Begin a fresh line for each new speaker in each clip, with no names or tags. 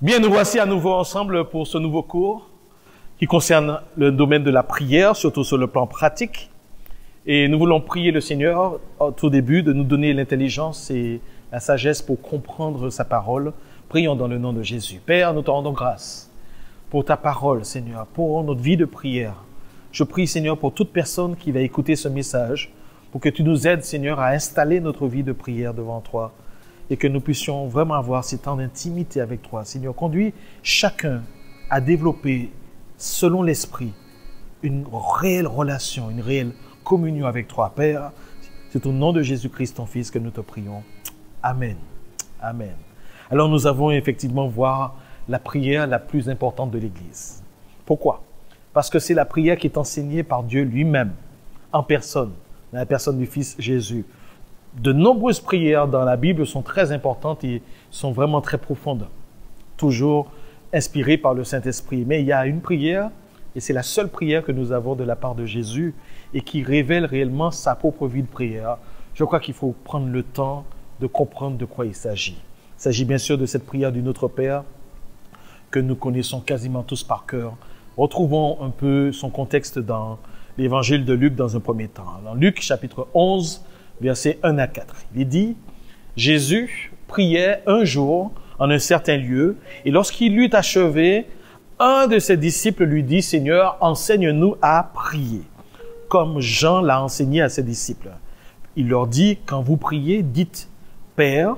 Bien, nous voici à nouveau ensemble pour ce nouveau cours qui concerne le domaine de la prière, surtout sur le plan pratique. Et nous voulons prier le Seigneur au tout début de nous donner l'intelligence et la sagesse pour comprendre sa parole. Prions dans le nom de Jésus. Père, nous te rendons grâce pour ta parole, Seigneur, pour notre vie de prière. Je prie, Seigneur, pour toute personne qui va écouter ce message, pour que tu nous aides, Seigneur, à installer notre vie de prière devant toi et que nous puissions vraiment avoir ces temps d'intimité avec toi. Seigneur, conduis chacun à développer, selon l'Esprit, une réelle relation, une réelle communion avec toi, Père. C'est au nom de Jésus-Christ, ton Fils, que nous te prions. Amen. Amen. Alors, nous avons effectivement voir la prière la plus importante de l'Église. Pourquoi? Parce que c'est la prière qui est enseignée par Dieu lui-même, en personne, dans la personne du Fils Jésus. De nombreuses prières dans la Bible sont très importantes et sont vraiment très profondes, toujours inspirées par le Saint-Esprit. Mais il y a une prière, et c'est la seule prière que nous avons de la part de Jésus et qui révèle réellement sa propre vie de prière. Je crois qu'il faut prendre le temps de comprendre de quoi il s'agit. Il s'agit bien sûr de cette prière du Notre Père que nous connaissons quasiment tous par cœur. Retrouvons un peu son contexte dans l'évangile de Luc dans un premier temps. Dans Luc chapitre 11, versets 1 à 4. Il dit, Jésus priait un jour en un certain lieu, et lorsqu'il eut achevé, un de ses disciples lui dit, Seigneur, enseigne-nous à prier, comme Jean l'a enseigné à ses disciples. Il leur dit, quand vous priez, dites, Père,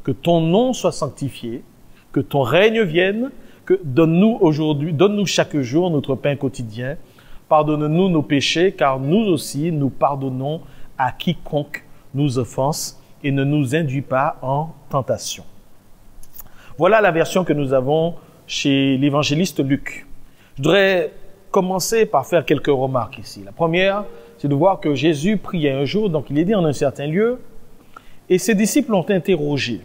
que ton nom soit sanctifié, que ton règne vienne, que donne-nous chaque jour notre pain quotidien, pardonne-nous nos péchés, car nous aussi, nous pardonnons à quiconque nous offense et ne nous induit pas en tentation. Voilà la version que nous avons chez l'évangéliste Luc. Je voudrais commencer par faire quelques remarques ici. La première, c'est de voir que Jésus priait un jour, donc il est dit en un certain lieu, et ses disciples l'ont interrogé.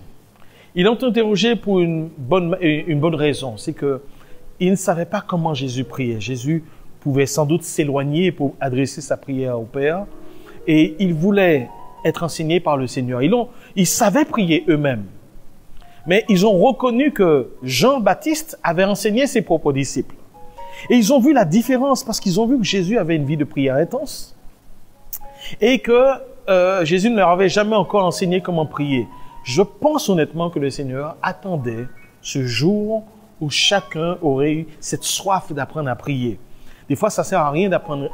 Ils l'ont interrogé pour une bonne raison, c'est qu'ils ne savaient pas comment Jésus priait. Jésus pouvait sans doute s'éloigner pour adresser sa prière au Père, et ils voulaient être enseignés par le Seigneur. Ils savaient prier eux-mêmes. Mais ils ont reconnu que Jean-Baptiste avait enseigné ses propres disciples. Et ils ont vu la différence parce qu'ils ont vu que Jésus avait une vie de prière intense et que Jésus ne leur avait jamais encore enseigné comment prier. Je pense honnêtement que le Seigneur attendait ce jour où chacun aurait eu cette soif d'apprendre à prier. Des fois, ça sert à rien d'apprendre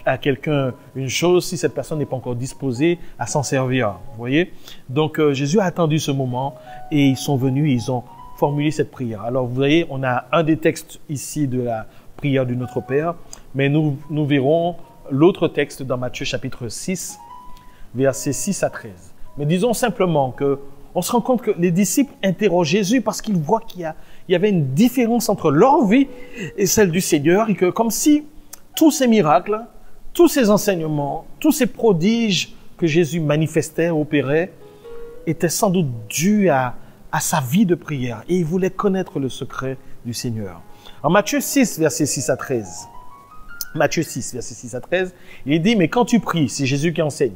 à quelqu'un une chose si cette personne n'est pas encore disposée à s'en servir. Vous voyez? Donc, Jésus a attendu ce moment et ils sont venus et ils ont formulé cette prière. Alors, vous voyez, on a un des textes ici de la prière du Notre Père, mais nous verrons l'autre texte dans Matthieu chapitre 6, versets 6 à 13. Mais disons simplement on se rend compte que les disciples interrogent Jésus parce qu'ils voient qu'il y avait une différence entre leur vie et celle du Seigneur et que comme si tous ces miracles, tous ces enseignements, tous ces prodiges que Jésus manifestait, opérait, étaient sans doute dus à sa vie de prière. Et il voulait connaître le secret du Seigneur. En Matthieu 6, versets 6 à 13, Matthieu 6, versets 6 à 13, il dit, mais quand tu pries, c'est Jésus qui enseigne,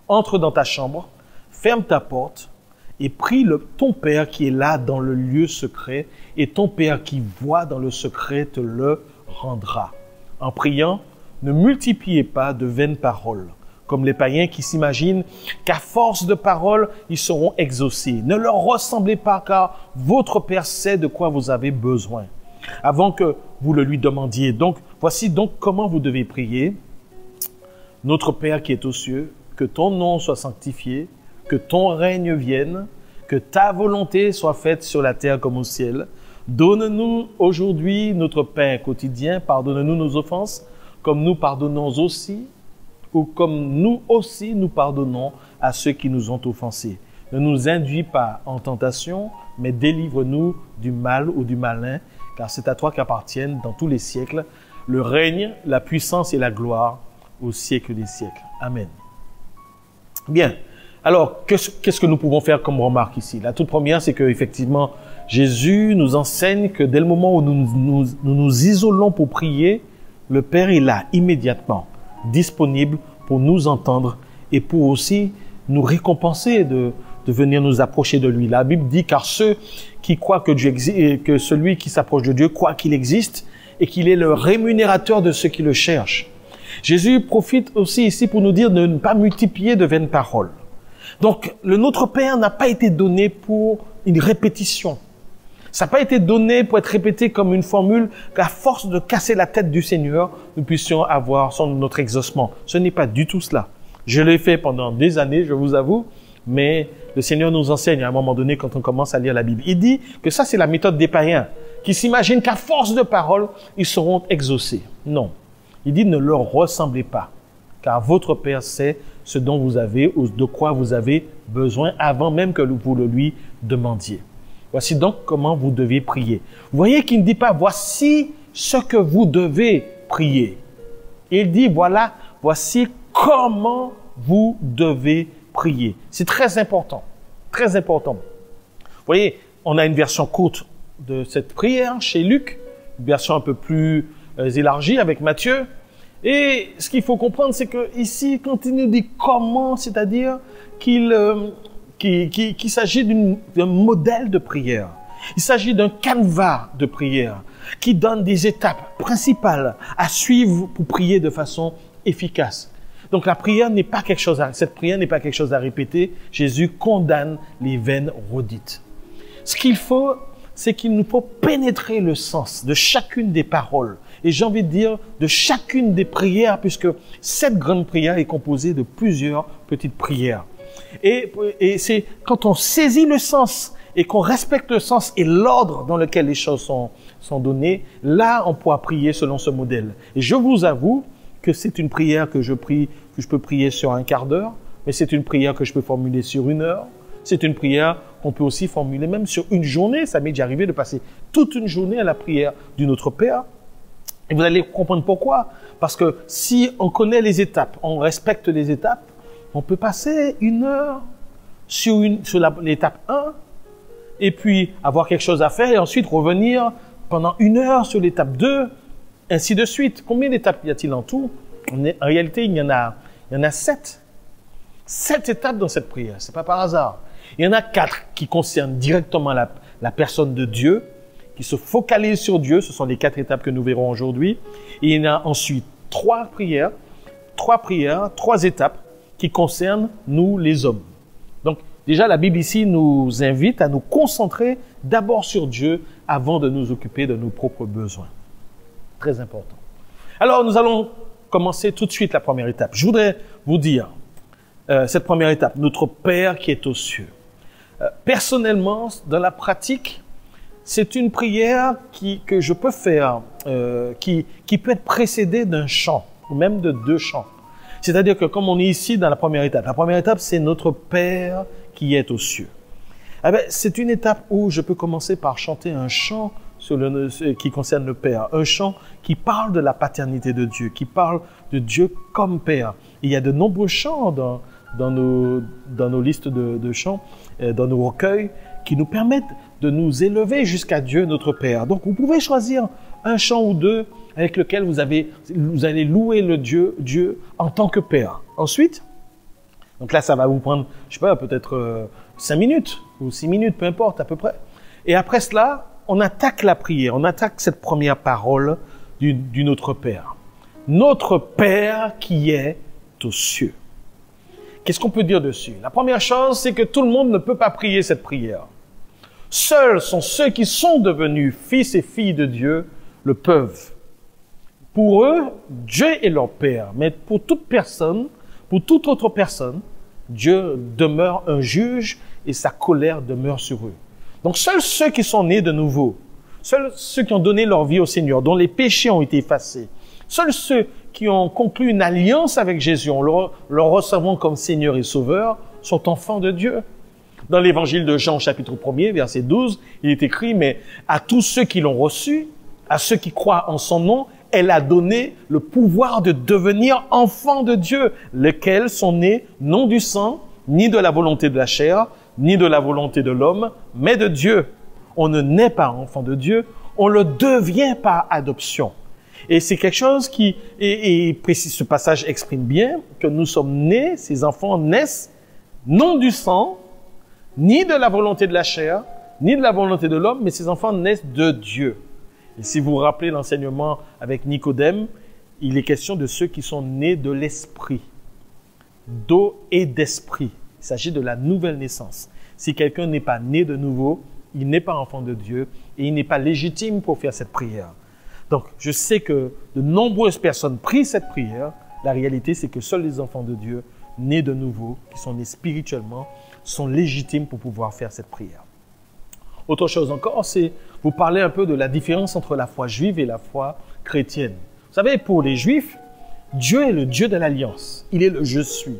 entre dans ta chambre, ferme ta porte et prie ton Père qui est là dans le lieu secret, et ton Père qui voit dans le secret te le rendra. En priant, ne multipliez pas de vaines paroles, comme les païens qui s'imaginent qu'à force de paroles, ils seront exaucés. Ne leur ressemblez pas, car votre Père sait de quoi vous avez besoin, avant que vous le lui demandiez. Donc, voici donc comment vous devez prier. Notre Père qui est aux cieux, que ton nom soit sanctifié, que ton règne vienne, que ta volonté soit faite sur la terre comme au ciel. Donne-nous aujourd'hui notre pain quotidien, pardonne-nous nos offenses, comme nous pardonnons aussi, ou comme nous aussi nous pardonnons à ceux qui nous ont offensés. Ne nous induis pas en tentation, mais délivre-nous du mal ou du malin, car c'est à toi qu'appartiennent dans tous les siècles le règne, la puissance et la gloire au siècle des siècles. Amen. Bien. Alors, qu'est-ce que nous pouvons faire comme remarque ici? La toute première, c'est que effectivement, Jésus nous enseigne que dès le moment où nous isolons pour prier, le Père est là, immédiatement, disponible pour nous entendre et pour aussi nous récompenser de de venir nous approcher de lui. La Bible dit, car ceux qui croient que Dieu existe, que celui qui s'approche de Dieu croit qu'il existe et qu'il est le rémunérateur de ceux qui le cherchent. Jésus profite aussi ici pour nous dire de ne pas multiplier de vaines paroles. Donc, le Notre Père n'a pas été donné pour une répétition. Ça n'a pas été donné pour être répété comme une formule qu'à force de casser la tête du Seigneur, nous puissions avoir notre exaucement. Ce n'est pas du tout cela. Je l'ai fait pendant des années, je vous avoue, mais le Seigneur nous enseigne à un moment donné quand on commence à lire la Bible. Il dit que ça, c'est la méthode des païens, qui s'imaginent qu'à force de paroles, ils seront exaucés. Non. Il dit ne leur ressemblez pas, car votre Père sait ce dont vous avez ou de quoi vous avez besoin avant même que vous le lui demandiez. Voici donc comment vous devez prier. Vous voyez qu'il ne dit pas voici ce que vous devez prier. Il dit voilà, voici comment vous devez prier. C'est très important, très important. Vous voyez, on a une version courte de cette prière chez Luc, une version un peu plus élargie avec Matthieu. Et ce qu'il faut comprendre, c'est que ici, quand il nous dit comment, c'est-à-dire qu'il s'agit d'un modèle de prière. Il s'agit d'un canevas de prière qui donne des étapes principales à suivre pour prier de façon efficace. Donc la prière n'est pas quelque chose cette prière n'est pas quelque chose à répéter. Jésus condamne les vaines redites. Ce qu'il faut, c'est qu'il nous faut pénétrer le sens de chacune des paroles. Et j'ai envie de dire de chacune des prières, puisque cette grande prière est composée de plusieurs petites prières. Et c'est quand on saisit le sens et qu'on respecte le sens et l'ordre dans lequel les choses sont données, là, on pourra prier selon ce modèle. Et je vous avoue que c'est une prière que je peux prier sur un quart d'heure, mais c'est une prière que je peux formuler sur 1 heure. C'est une prière qu'on peut aussi formuler même sur une journée. Ça m'est déjà arrivé de passer toute une journée à la prière du Notre Père. Et vous allez comprendre pourquoi. Parce que si on connaît les étapes, on respecte les étapes, on peut passer 1 heure sur l'étape 1 et puis avoir quelque chose à faire et ensuite revenir pendant 1 heure sur l'étape 2, ainsi de suite. Combien d'étapes y a-t-il en tout? En réalité, il y en a 7. 7 étapes dans cette prière, c'est pas par hasard. Il y en a 4 qui concernent directement la personne de Dieu, qui se focalisent sur Dieu. Ce sont les 4 étapes que nous verrons aujourd'hui. Et il y en a ensuite 3 étapes qui concernent nous, les hommes. Donc, déjà, la Bible ici nous invite à nous concentrer d'abord sur Dieu avant de nous occuper de nos propres besoins. Très important. Alors, nous allons commencer tout de suite la première étape. Je voudrais vous dire, cette première étape, notre Père qui est aux cieux. Personnellement, dans la pratique, c'est une prière que je peux faire, qui peut être précédée d'un chant, ou même de 2 chants. C'est-à-dire que comme on est ici dans la première étape, c'est notre Père qui est aux cieux. Eh bien, c'est une étape où je peux commencer par chanter un chant qui concerne le Père, un chant qui parle de la paternité de Dieu, qui parle de Dieu comme Père. Il y a de nombreux chants dans nos listes de chants, dans nos recueils, qui nous permettent de nous élever jusqu'à Dieu, notre Père. Donc, vous pouvez choisir un chant ou 2 avec lequel vous allez louer le Dieu en tant que Père. Ensuite, donc là, ça va vous prendre, je sais pas, peut-être 5 minutes ou 6 minutes, peu importe, à peu près. Et après cela, on attaque la prière, on attaque cette première parole du Notre Père. Notre Père qui est aux cieux. Qu'est-ce qu'on peut dire dessus? La première chose, c'est que tout le monde ne peut pas prier cette prière. Seuls sont ceux qui sont devenus fils et filles de Dieu le peuvent. Pour eux, Dieu est leur Père. Mais pour toute personne, pour toute autre personne, Dieu demeure un juge et sa colère demeure sur eux. Donc seuls ceux qui sont nés de nouveau, seuls ceux qui ont donné leur vie au Seigneur, dont les péchés ont été effacés, seuls ceux qui ont conclu une alliance avec Jésus, en le recevant comme Seigneur et Sauveur, sont enfants de Dieu. Dans l'évangile de Jean, chapitre 1er, verset 12, il est écrit, mais à tous ceux qui l'ont reçu, à ceux qui croient en son nom, elle a donné le pouvoir de devenir enfants de Dieu, lesquels sont nés non du sang, ni de la volonté de la chair, ni de la volonté de l'homme, mais de Dieu. On ne naît pas enfant de Dieu, on le devient par adoption. Et c'est quelque chose qui, et précise, ce passage exprime bien que nous sommes nés, ces enfants naissent non du sang, ni de la volonté de la chair, ni de la volonté de l'homme, mais ces enfants naissent de Dieu. Et si vous vous rappelez l'enseignement avec Nicodème, il est question de ceux qui sont nés de l'esprit, d'eau et d'esprit. Il s'agit de la nouvelle naissance. Si quelqu'un n'est pas né de nouveau, il n'est pas enfant de Dieu et il n'est pas légitime pour faire cette prière. Donc, je sais que de nombreuses personnes prient cette prière. La réalité, c'est que seuls les enfants de Dieu, nés de nouveau, qui sont nés spirituellement, sont légitimes pour pouvoir faire cette prière. Autre chose encore, c'est vous parler un peu de la différence entre la foi juive et la foi chrétienne. Vous savez, pour les Juifs, Dieu est le Dieu de l'Alliance. Il est le « Je suis ».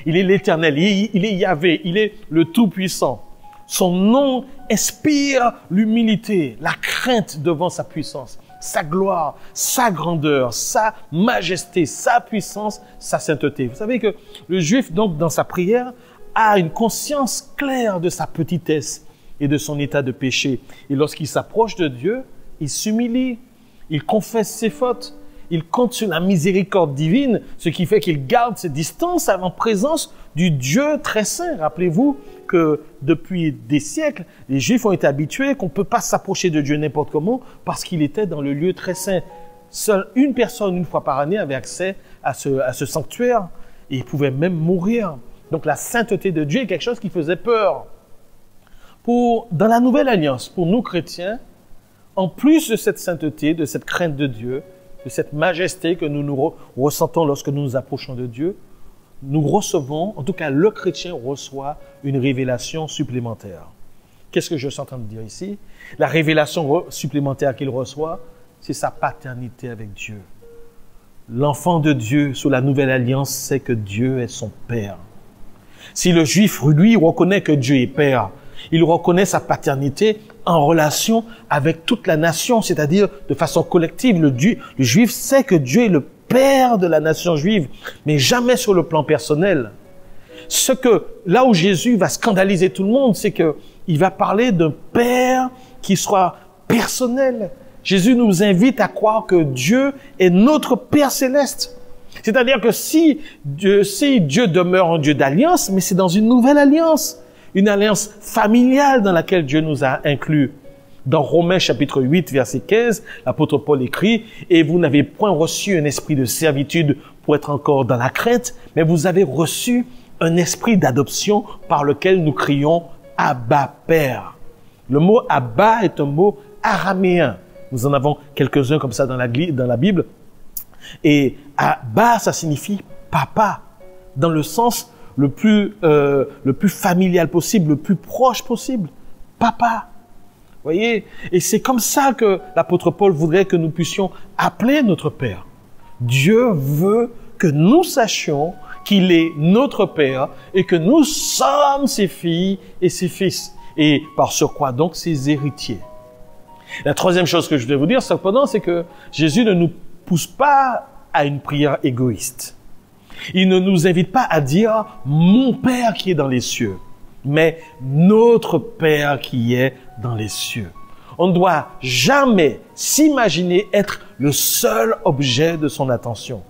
Il est l'Éternel, il est Yahvé, il est le Tout-Puissant. Son nom inspire l'humilité, la crainte devant sa puissance, sa gloire, sa grandeur, sa majesté, sa puissance, sa sainteté. Vous savez que le Juif, donc, dans sa prière, a une conscience claire de sa petitesse et de son état de péché. Et lorsqu'il s'approche de Dieu, il s'humilie, il confesse ses fautes, il compte sur la miséricorde divine, ce qui fait qu'il garde ses distances en présence du Dieu très saint. Rappelez-vous que depuis des siècles, les Juifs ont été habitués qu'on ne peut pas s'approcher de Dieu n'importe comment parce qu'il était dans le lieu très saint. Seule une personne, une fois par année, avait accès à ce sanctuaire et il pouvait même mourir. Donc la sainteté de Dieu est quelque chose qui faisait peur. Dans la Nouvelle Alliance, pour nous chrétiens, en plus de cette sainteté, de cette crainte de Dieu, de cette majesté que nous ressentons lorsque nous nous approchons de Dieu, nous recevons, en tout cas le chrétien reçoit une révélation supplémentaire. Qu'est-ce que je suis en train de dire ici? La révélation supplémentaire qu'il reçoit, c'est sa paternité avec Dieu. L'enfant de Dieu sous la Nouvelle Alliance sait que Dieu est son Père. Si le Juif, lui, reconnaît que Dieu est Père, il reconnaît sa paternité en relation avec toute la nation, c'est-à-dire de façon collective. Le Juif sait que Dieu est le Père de la nation juive, mais jamais sur le plan personnel. Là où Jésus va scandaliser tout le monde, c'est qu'il va parler d'un Père qui soit personnel. Jésus nous invite à croire que Dieu est notre Père céleste. C'est-à-dire que si Dieu demeure un Dieu d'alliance, mais c'est dans une nouvelle alliance. Une alliance familiale dans laquelle Dieu nous a inclus. Dans Romains chapitre 8, verset 15, l'apôtre Paul écrit « Et vous n'avez point reçu un esprit de servitude pour être encore dans la crainte, mais vous avez reçu un esprit d'adoption par lequel nous crions « Abba, Père ». Le mot « Abba » est un mot araméen. Nous en avons quelques-uns comme ça dans la Bible. Et « Abba », ça signifie « papa », dans le sens le plus familial possible, le plus proche possible. Papa. Voyez? Et c'est comme ça que l'apôtre Paul voudrait que nous puissions appeler notre Père. Dieu veut que nous sachions qu'il est notre Père et que nous sommes ses filles et ses fils. Et par surcroît, donc, ses héritiers. La troisième chose que je voulais vous dire, cependant, c'est que Jésus ne nous pousse pas à une prière égoïste. Il ne nous invite pas à dire « mon Père qui est dans les cieux », mais « notre Père qui est dans les cieux ». On ne doit jamais s'imaginer être le seul objet de son attention.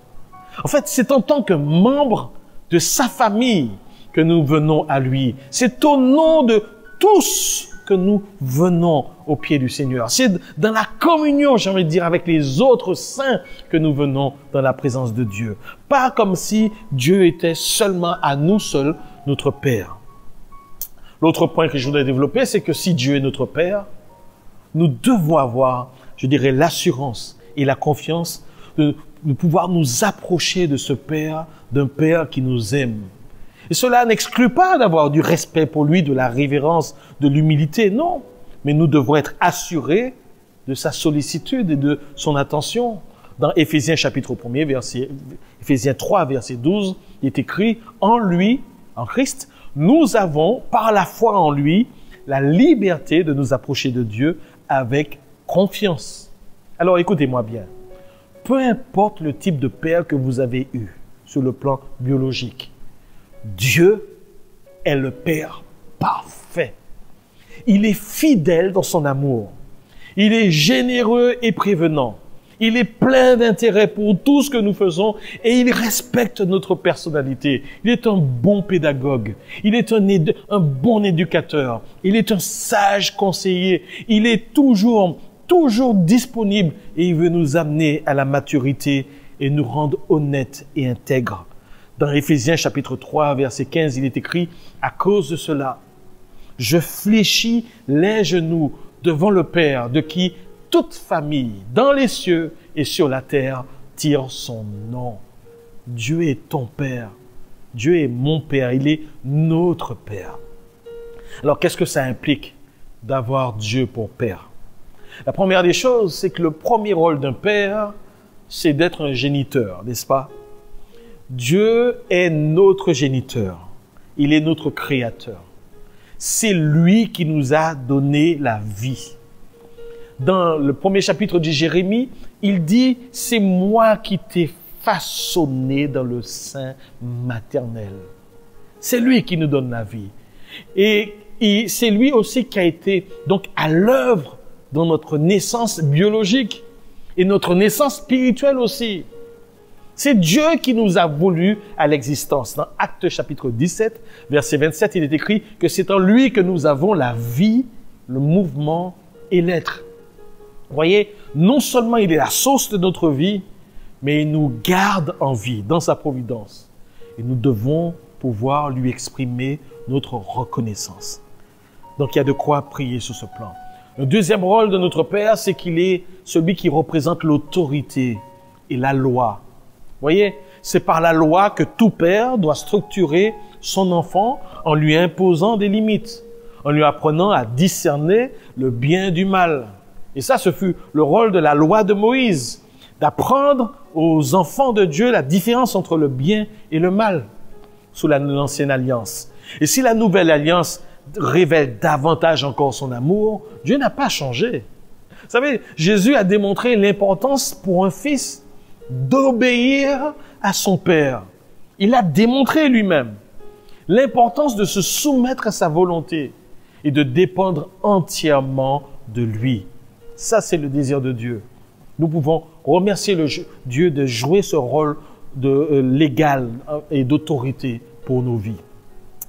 En fait, c'est en tant que membre de sa famille que nous venons à lui. C'est au nom de tous que nous venons au pied du Seigneur. C'est dans la communion, j'ai envie de dire, avec les autres saints que nous venons dans la présence de Dieu. Pas comme si Dieu était seulement à nous seuls, notre Père. L'autre point que je voudrais développer, c'est que si Dieu est notre Père, nous devons avoir, je dirais, l'assurance et la confiance de pouvoir nous approcher de ce Père, d'un Père qui nous aime. Et cela n'exclut pas d'avoir du respect pour lui, de la révérence, de l'humilité, non. Mais nous devons être assurés de sa sollicitude et de son attention. Dans Éphésiens chapitre 1er, Éphésiens 3, verset 12, il est écrit « En lui, en Christ, nous avons, par la foi en lui, la liberté de nous approcher de Dieu avec confiance. » Alors écoutez-moi bien. Peu importe le type de père que vous avez eu sur le plan biologique, Dieu est le Père parfait. Il est fidèle dans son amour. Il est généreux et prévenant. Il est plein d'intérêt pour tout ce que nous faisons et il respecte notre personnalité. Il est un bon pédagogue. Il est un bon éducateur. Il est un sage conseiller. Il est toujours disponible et il veut nous amener à la maturité et nous rendre honnêtes et intègres. Dans Éphésiens chapitre 3, verset 15, il est écrit « À cause de cela, je fléchis les genoux devant le Père, de qui toute famille, dans les cieux et sur la terre, tire son nom. » Dieu est ton Père. Dieu est mon Père. Il est notre Père. Alors, qu'est-ce que ça implique d'avoir Dieu pour Père? La première des choses, c'est que le premier rôle d'un Père, c'est d'être un géniteur, n'est-ce pas? Dieu est notre géniteur. Il est notre créateur. C'est lui qui nous a donné la vie. Dans le premier chapitre de Jérémie, il dit « C'est moi qui t'ai façonné dans le sein maternel. » C'est lui qui nous donne la vie. Et c'est lui aussi qui a été donc à l'œuvre dans notre naissance biologique et notre naissance spirituelle aussi. C'est Dieu qui nous a voulu à l'existence. Dans Actes chapitre 17, verset 27, il est écrit que c'est en lui que nous avons la vie, le mouvement et l'être. Vous voyez, non seulement il est la source de notre vie, mais il nous garde en vie dans sa providence. Et nous devons pouvoir lui exprimer notre reconnaissance. Donc il y a de quoi prier sur ce plan. Le deuxième rôle de notre Père, c'est qu'il est celui qui représente l'autorité et la loi. Vous voyez, c'est par la loi que tout père doit structurer son enfant en lui imposant des limites, en lui apprenant à discerner le bien du mal. Et ça, ce fut le rôle de la loi de Moïse, d'apprendre aux enfants de Dieu la différence entre le bien et le mal sous l'ancienne alliance. Et si la nouvelle alliance révèle davantage encore son amour, Dieu n'a pas changé. Vous savez, Jésus a démontré l'importance pour un fils d'obéir à son Père. Il a démontré lui-même l'importance de se soumettre à sa volonté et de dépendre entièrement de lui. Ça, c'est le désir de Dieu. Nous pouvons remercier Dieu de jouer ce rôle légal et d'autorité pour nos vies.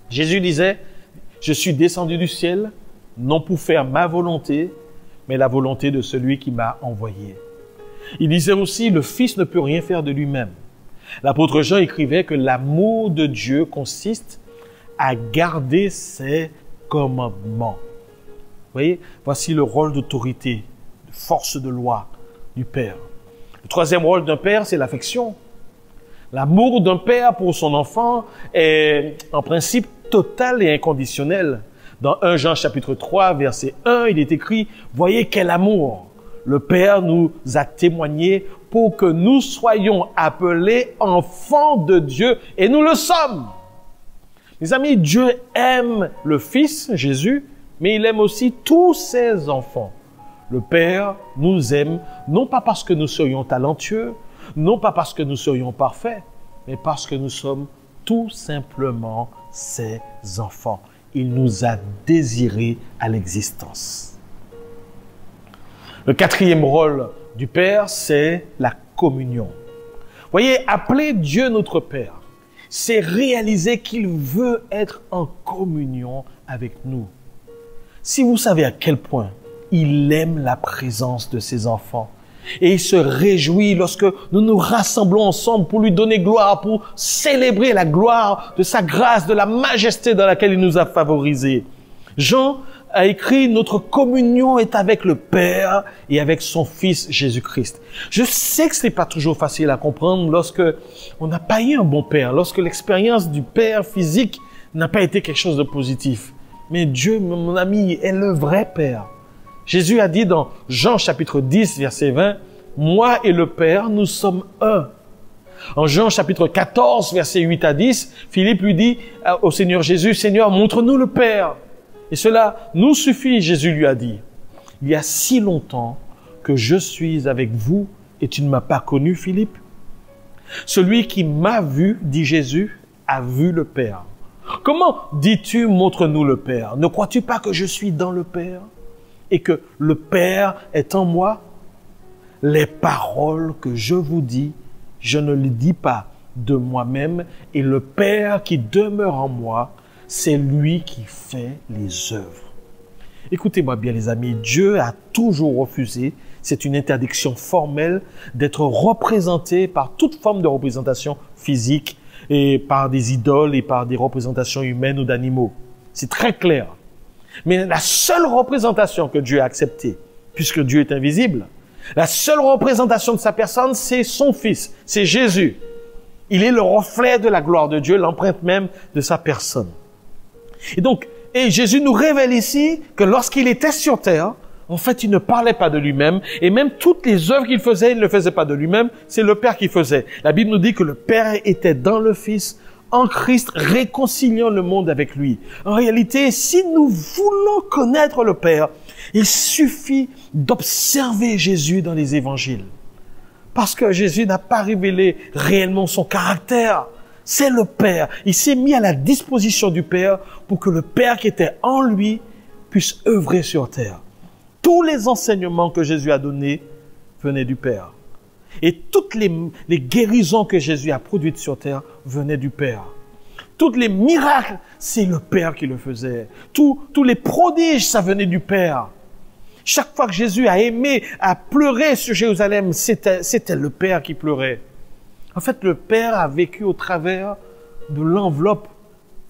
Jésus disait, « Je suis descendu du ciel, non pour faire ma volonté, mais la volonté de celui qui m'a envoyé. » Il disait aussi, le Fils ne peut rien faire de lui-même. L'apôtre Jean écrivait que l'amour de Dieu consiste à garder ses commandements. Vous voyez, voici le rôle d'autorité, de force de loi du Père. Le troisième rôle d'un père, c'est l'affection. L'amour d'un père pour son enfant est en principe total et inconditionnel. Dans 1 Jean chapitre 3, verset 1, il est écrit, « Voyez quel amour le Père nous a témoigné pour que nous soyons appelés enfants de Dieu, et nous le sommes. » Mes amis, Dieu aime le Fils, Jésus, mais il aime aussi tous ses enfants. Le Père nous aime, non pas parce que nous serions talentueux, non pas parce que nous serions parfaits, mais parce que nous sommes tout simplement ses enfants. Il nous a désirés à l'existence. Le quatrième rôle du Père, c'est la communion. Voyez, appeler Dieu notre Père, c'est réaliser qu'il veut être en communion avec nous. Si vous savez à quel point il aime la présence de ses enfants, et il se réjouit lorsque nous nous rassemblons ensemble pour lui donner gloire, pour célébrer la gloire de sa grâce, de la majesté dans laquelle il nous a favorisés. Jean a écrit « Notre communion est avec le Père et avec son Fils Jésus-Christ ». Je sais que ce n'est pas toujours facile à comprendre lorsque on n'a pas eu un bon Père, lorsque l'expérience du Père physique n'a pas été quelque chose de positif. Mais Dieu, mon ami, est le vrai Père. Jésus a dit dans Jean chapitre 10, verset 20, « Moi et le Père, nous sommes un ». En Jean chapitre 14, verset 8 à 10, Philippe lui dit au Seigneur Jésus, « Seigneur, montre-nous le Père ». Et cela nous suffit, Jésus lui a dit. « Il y a si longtemps que je suis avec vous et tu ne m'as pas connu, Philippe. Celui qui m'a vu, dit Jésus, a vu le Père. Comment dis-tu, montre-nous le Père? Ne crois-tu pas que je suis dans le Père et que le Père est en moi? les paroles que je vous dis, je ne les dis pas de moi-même, et le Père qui demeure en moi, c'est lui qui fait les œuvres. Écoutez-moi bien les amis, Dieu a toujours refusé, c'est une interdiction formelle, d'être représenté par toute forme de représentation physique et par des idoles et par des représentations humaines ou d'animaux. C'est très clair. Mais la seule représentation que Dieu a acceptée, puisque Dieu est invisible, la seule représentation de sa personne, c'est son Fils, c'est Jésus. Il est le reflet de la gloire de Dieu, l'empreinte même de sa personne. Et donc, Jésus nous révèle ici que lorsqu'il était sur terre, en fait, il ne parlait pas de lui-même, et même toutes les œuvres qu'il faisait, il ne le faisait pas de lui-même, c'est le Père qui faisait. La Bible nous dit que le Père était dans le Fils, en Christ, réconciliant le monde avec lui. En réalité, si nous voulons connaître le Père, il suffit d'observer Jésus dans les évangiles. Parce que Jésus n'a pas révélé réellement son caractère. C'est le Père. Il s'est mis à la disposition du Père pour que le Père qui était en lui puisse œuvrer sur terre. Tous les enseignements que Jésus a donnés venaient du Père. Et toutes les guérisons que Jésus a produites sur terre venaient du Père. Tous les miracles, c'est le Père qui le faisait. Tous les prodiges, ça venait du Père. Chaque fois que Jésus a aimé, a pleuré sur Jérusalem, c'était le Père qui pleurait. En fait, le Père a vécu au travers de l'enveloppe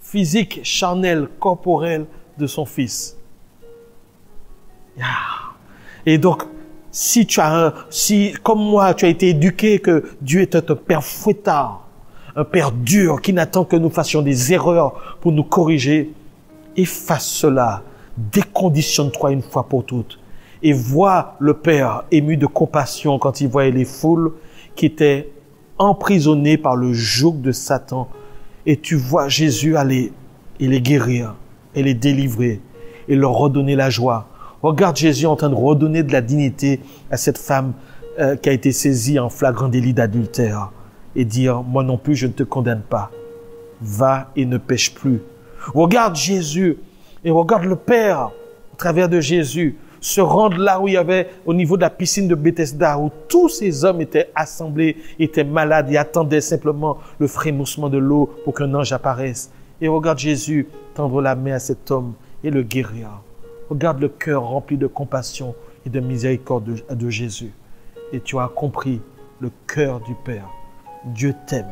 physique, charnelle, corporelle de son Fils. Et donc, si comme moi, tu as été éduqué que Dieu était un Père fouettard, un Père dur qui n'attend que nous fassions des erreurs pour nous corriger, efface cela, déconditionne-toi une fois pour toutes et vois le Père ému de compassion quand il voyait les foules qui étaient emprisonnées par le joug de Satan, et tu vois Jésus aller et les guérir et les délivrer et leur redonner la joie. Regarde Jésus en train de redonner de la dignité à cette femme qui a été saisie en flagrant délit d'adultère et dire, moi non plus, je ne te condamne pas. Va et ne pêche plus. Regarde Jésus et regarde le Père, au travers de Jésus, se rendre là où il y avait, au niveau de la piscine de Bethesda, où tous ces hommes étaient assemblés, étaient malades et attendaient simplement le frémissement de l'eau pour qu'un ange apparaisse. Et regarde Jésus tendre la main à cet homme et le guérir. Regarde le cœur rempli de compassion et de miséricorde de Jésus. Et tu as compris le cœur du Père. Dieu t'aime.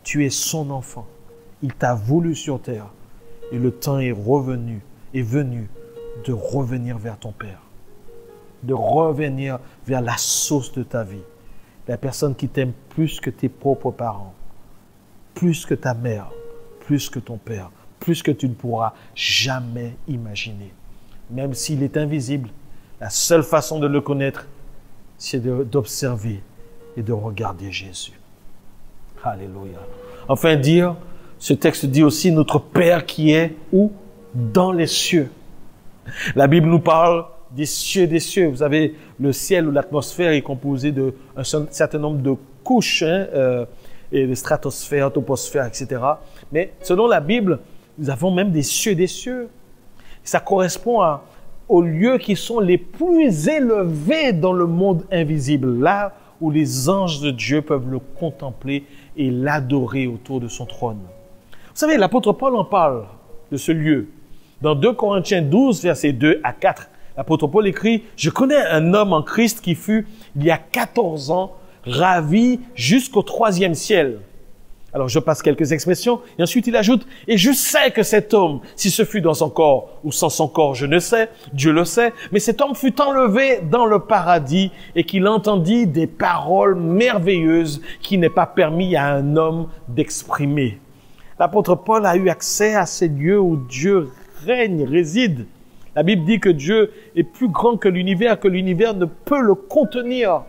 Tu es son enfant. Il t'a voulu sur terre. Et le temps est venu de revenir vers ton Père. De revenir vers la source de ta vie. La personne qui t'aime plus que tes propres parents. Plus que ta mère. Plus que ton père. Plus que tu ne pourras jamais imaginer. Même s'il est invisible, la seule façon de le connaître, c'est d'observer et de regarder Jésus. Alléluia. Enfin ce texte dit aussi notre Père qui est où? Dans les cieux. La Bible nous parle des cieux des cieux. Vous savez, le ciel ou l'atmosphère est composé d'un certain nombre de couches, et de stratosphère, toposphère, etc. Mais selon la Bible, nous avons même des cieux des cieux. Ça correspond aux lieux qui sont les plus élevés dans le monde invisible, là où les anges de Dieu peuvent le contempler et l'adorer autour de son trône. Vous savez, l'apôtre Paul en parle de ce lieu. Dans 2 Corinthiens 12, versets 2 à 4, l'apôtre Paul écrit « Je connais un homme en Christ qui fut, il y a 14 ans, ravi jusqu'au 3e ciel. » Alors, je passe quelques expressions, et ensuite il ajoute « Et je sais que cet homme, si ce fut dans son corps ou sans son corps, je ne sais, Dieu le sait, mais cet homme fut enlevé dans le paradis et qu'il entendit des paroles merveilleuses qui n'est pas permis à un homme d'exprimer. » L'apôtre Paul a eu accès à ces lieux où Dieu règne, réside. La Bible dit que Dieu est plus grand que l'univers ne peut le contenir.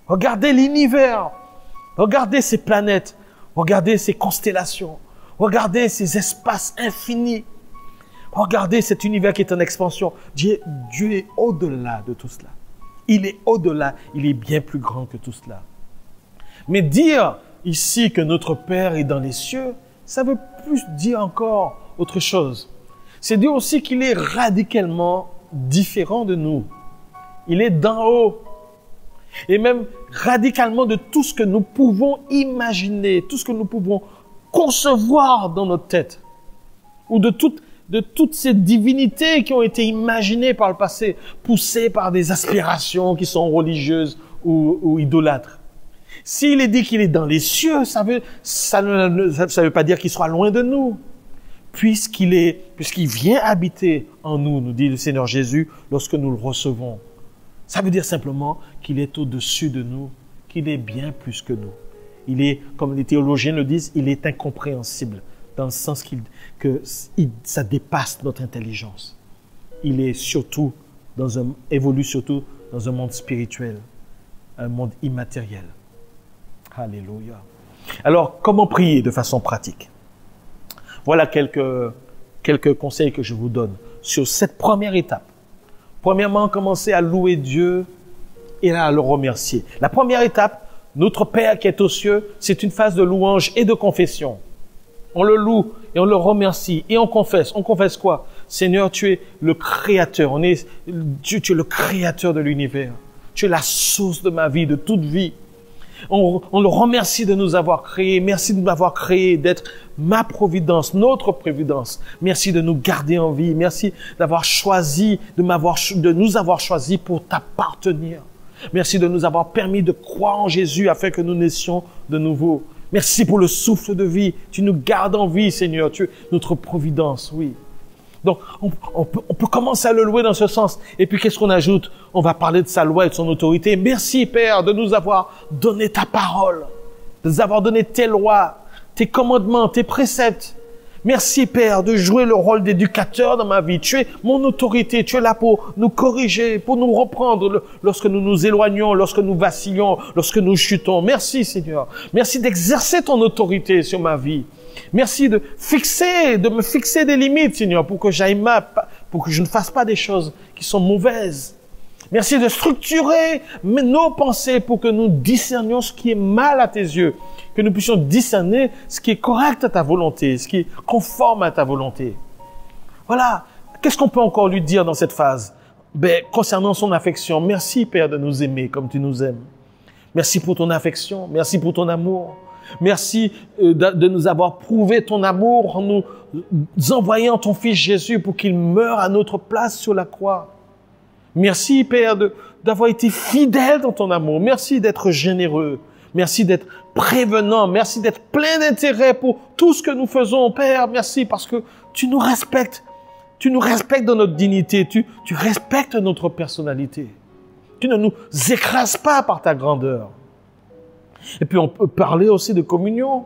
Regardez l'univers, regardez ces planètes, regardez ces constellations, regardez ces espaces infinis, regardez cet univers qui est en expansion. Dieu est au-delà de tout cela. Il est au-delà, il est bien plus grand que tout cela. Mais dire ici que notre Père est dans les cieux, ça veut plus dire encore autre chose. C'est dire aussi qu'il est radicalement différent de nous. Il est d'en haut. et même radicalement de tout ce que nous pouvons imaginer, tout ce que nous pouvons concevoir dans notre tête, ou de toutes ces divinités qui ont été imaginées par le passé, poussées par des aspirations qui sont religieuses ou idolâtres. S'il est dit qu'il est dans les cieux, ça veut pas dire qu'il sera loin de nous, puisqu'il vient habiter en nous, nous dit le Seigneur Jésus, lorsque nous le recevons. Ça veut dire simplement qu'il est au-dessus de nous, qu'il est bien plus que nous. Il est, comme les théologiens le disent, il est incompréhensible, dans le sens que ça dépasse notre intelligence. Il est surtout évolue surtout dans un monde spirituel, un monde immatériel. Alléluia. Alors, comment prier de façon pratique? Voilà quelques conseils que je vous donne sur cette première étape. Premièrement, commencez à louer Dieu et à le remercier. La première étape, notre Père qui est aux cieux, c'est une phase de louange et de confession. On le loue et on le remercie et on confesse. On confesse quoi? Seigneur, tu es le Créateur. Tu es le Créateur de l'univers. Tu es la source de ma vie, de toute vie. On le remercie de nous avoir créés. Merci de m'avoir créé, d'être ma providence, notre providence. Merci de nous garder en vie. Merci d'avoir choisi, de nous avoir choisis pour t'appartenir. Merci de nous avoir permis de croire en Jésus afin que nous naissions de nouveau. Merci pour le souffle de vie. Tu nous gardes en vie, Seigneur. Tu es notre providence, oui. Donc, on peut commencer à le louer dans ce sens. Et puis, qu'est-ce qu'on ajoute? On va parler de sa loi et de son autorité. Merci, Père, de nous avoir donné ta parole, de nous avoir donné tes lois, tes commandements, tes préceptes. Merci, Père, de jouer le rôle d'éducateur dans ma vie. Tu es mon autorité. Tu es là pour nous corriger, pour nous reprendre lorsque nous nous éloignons, lorsque nous vacillons, lorsque nous chutons. Merci, Seigneur. Merci d'exercer ton autorité sur ma vie. Merci de me fixer des limites, Seigneur, pour que pour que je ne fasse pas des choses qui sont mauvaises. Merci de structurer nos pensées pour que nous discernions ce qui est mal à tes yeux, que nous puissions discerner ce qui est correct à ta volonté, ce qui est conforme à ta volonté. Voilà. Qu'est-ce qu'on peut encore lui dire dans cette phase? Concernant son affection, merci, Père, de nous aimer comme tu nous aimes. Merci pour ton affection, merci pour ton amour. Merci de nous avoir prouvé ton amour en nous envoyant ton Fils Jésus pour qu'il meure à notre place sur la croix. Merci, Père, d'avoir été fidèle dans ton amour. Merci d'être généreux. Merci d'être prévenant. Merci d'être plein d'intérêt pour tout ce que nous faisons, Père. Merci parce que tu nous respectes. Tu nous respectes dans notre dignité. Tu respectes notre personnalité. Tu ne nous écrases pas par ta grandeur. Et puis on peut parler aussi de communion.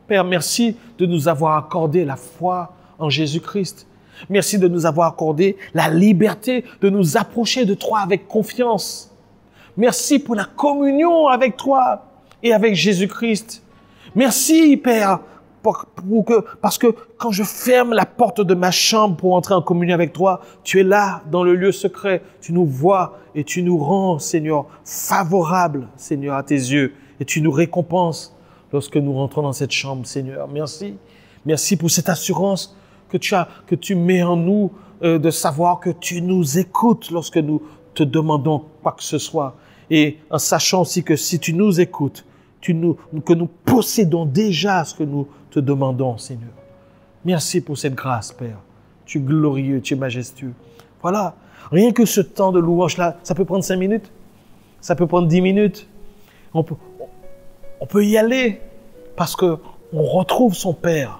Père, merci de nous avoir accordé la foi en Jésus-Christ. Merci de nous avoir accordé la liberté de nous approcher de toi avec confiance. Merci pour la communion avec toi et avec Jésus-Christ. Merci, Père, parce que quand je ferme la porte de ma chambre pour entrer en communion avec toi, tu es là dans le lieu secret. Tu nous vois et tu nous rends, Seigneur, favorables, Seigneur, à tes yeux. Et tu nous récompenses lorsque nous rentrons dans cette chambre, Seigneur. Merci. Merci pour cette assurance que tu mets en nous de savoir que tu nous écoutes lorsque nous te demandons quoi que ce soit. Et en sachant aussi que si tu nous écoutes, que nous possédons déjà ce que nous te demandons, Seigneur. Merci pour cette grâce, Père. Tu es glorieux, tu es majestueux. Voilà. Rien que ce temps de louange-là, ça peut prendre 5 minutes. Ça peut prendre 10 minutes. On peut y aller parce que on retrouve son Père.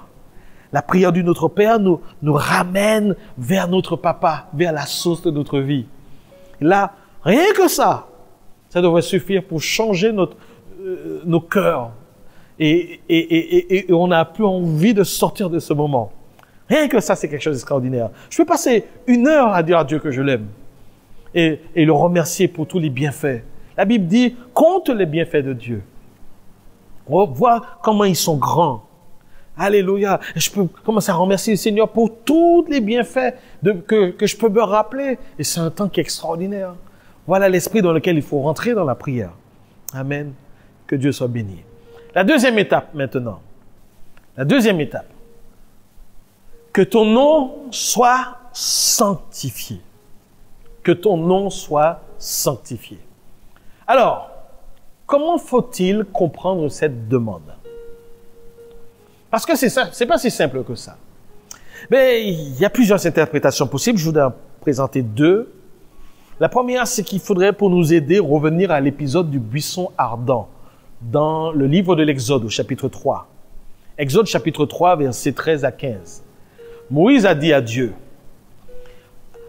La prière du Notre Père nous ramène vers notre Papa, vers la source de notre vie. Et là, rien que ça devrait suffire pour changer nos cœurs. Et on n'a plus envie de sortir de ce moment. Rien que ça, c'est quelque chose d'extraordinaire. Je peux passer 1 heure à dire à Dieu que je l'aime et le remercier pour tous les bienfaits. La Bible dit, compte les bienfaits de Dieu. On voit comment ils sont grands. Alléluia. Et je peux commencer à remercier le Seigneur pour tous les bienfaits que je peux me rappeler. Et c'est un temps qui est extraordinaire. Voilà l'esprit dans lequel il faut rentrer dans la prière. Amen. Que Dieu soit béni. La deuxième étape maintenant. La deuxième étape. Que ton nom soit sanctifié. Que ton nom soit sanctifié. Alors, comment faut-il comprendre cette demande? Parce que c'est pas si simple que ça. Mais il y a plusieurs interprétations possibles. Je voudrais en présenter deux. La première, c'est qu'il faudrait, pour nous aider, revenir à l'épisode du buisson ardent dans le livre de l'Exode, au chapitre 3. Exode chapitre 3, versets 13 à 15. Moïse a dit à Dieu,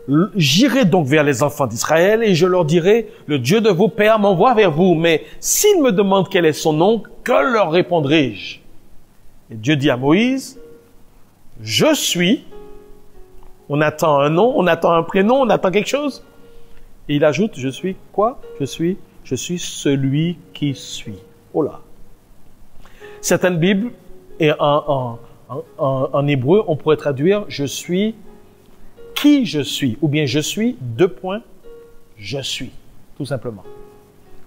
« J'irai donc vers les enfants d'Israël et je leur dirai, le Dieu de vos pères m'envoie vers vous, mais s'ils me demandent quel est son nom, que leur répondrai-je » Et Dieu dit à Moïse, « Je suis ». On attend un nom, on attend un prénom, on attend quelque chose. Et il ajoute, je suis quoi? Je suis celui qui suis. Oh là! Certaines Bibles, et en hébreu, on pourrait traduire, je suis qui je suis, ou bien je suis, je suis, tout simplement.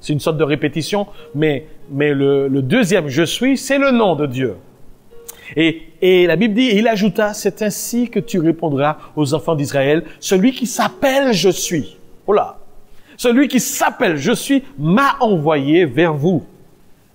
C'est une sorte de répétition, mais le deuxième je suis, c'est le nom de Dieu. Et la Bible dit, et il ajouta, c'est ainsi que tu répondras aux enfants d'Israël, celui qui s'appelle je suis. Voilà. Celui qui s'appelle je suis m'a envoyé vers vous.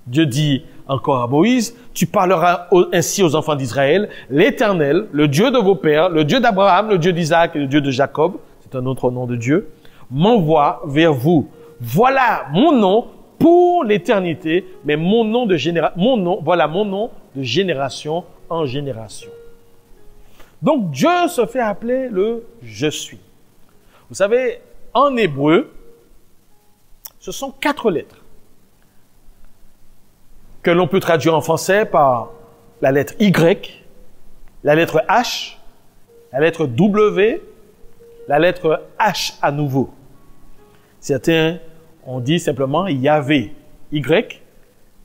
Dieu dit encore à Moïse, tu parleras ainsi aux enfants d'Israël, l'Éternel, le Dieu de vos pères, le Dieu d'Abraham, le Dieu d'Isaac et le Dieu de Jacob, c'est un autre nom de Dieu, m'envoie vers vous. Voilà mon nom pour l'éternité, mais mon nom de génération en génération. Donc Dieu se fait appeler le je suis. Vous savez, en hébreu, ce sont 4 lettres que l'on peut traduire en français par la lettre Y, la lettre H, la lettre W, la lettre H à nouveau. Certains ont dit simplement Yahvé, Y,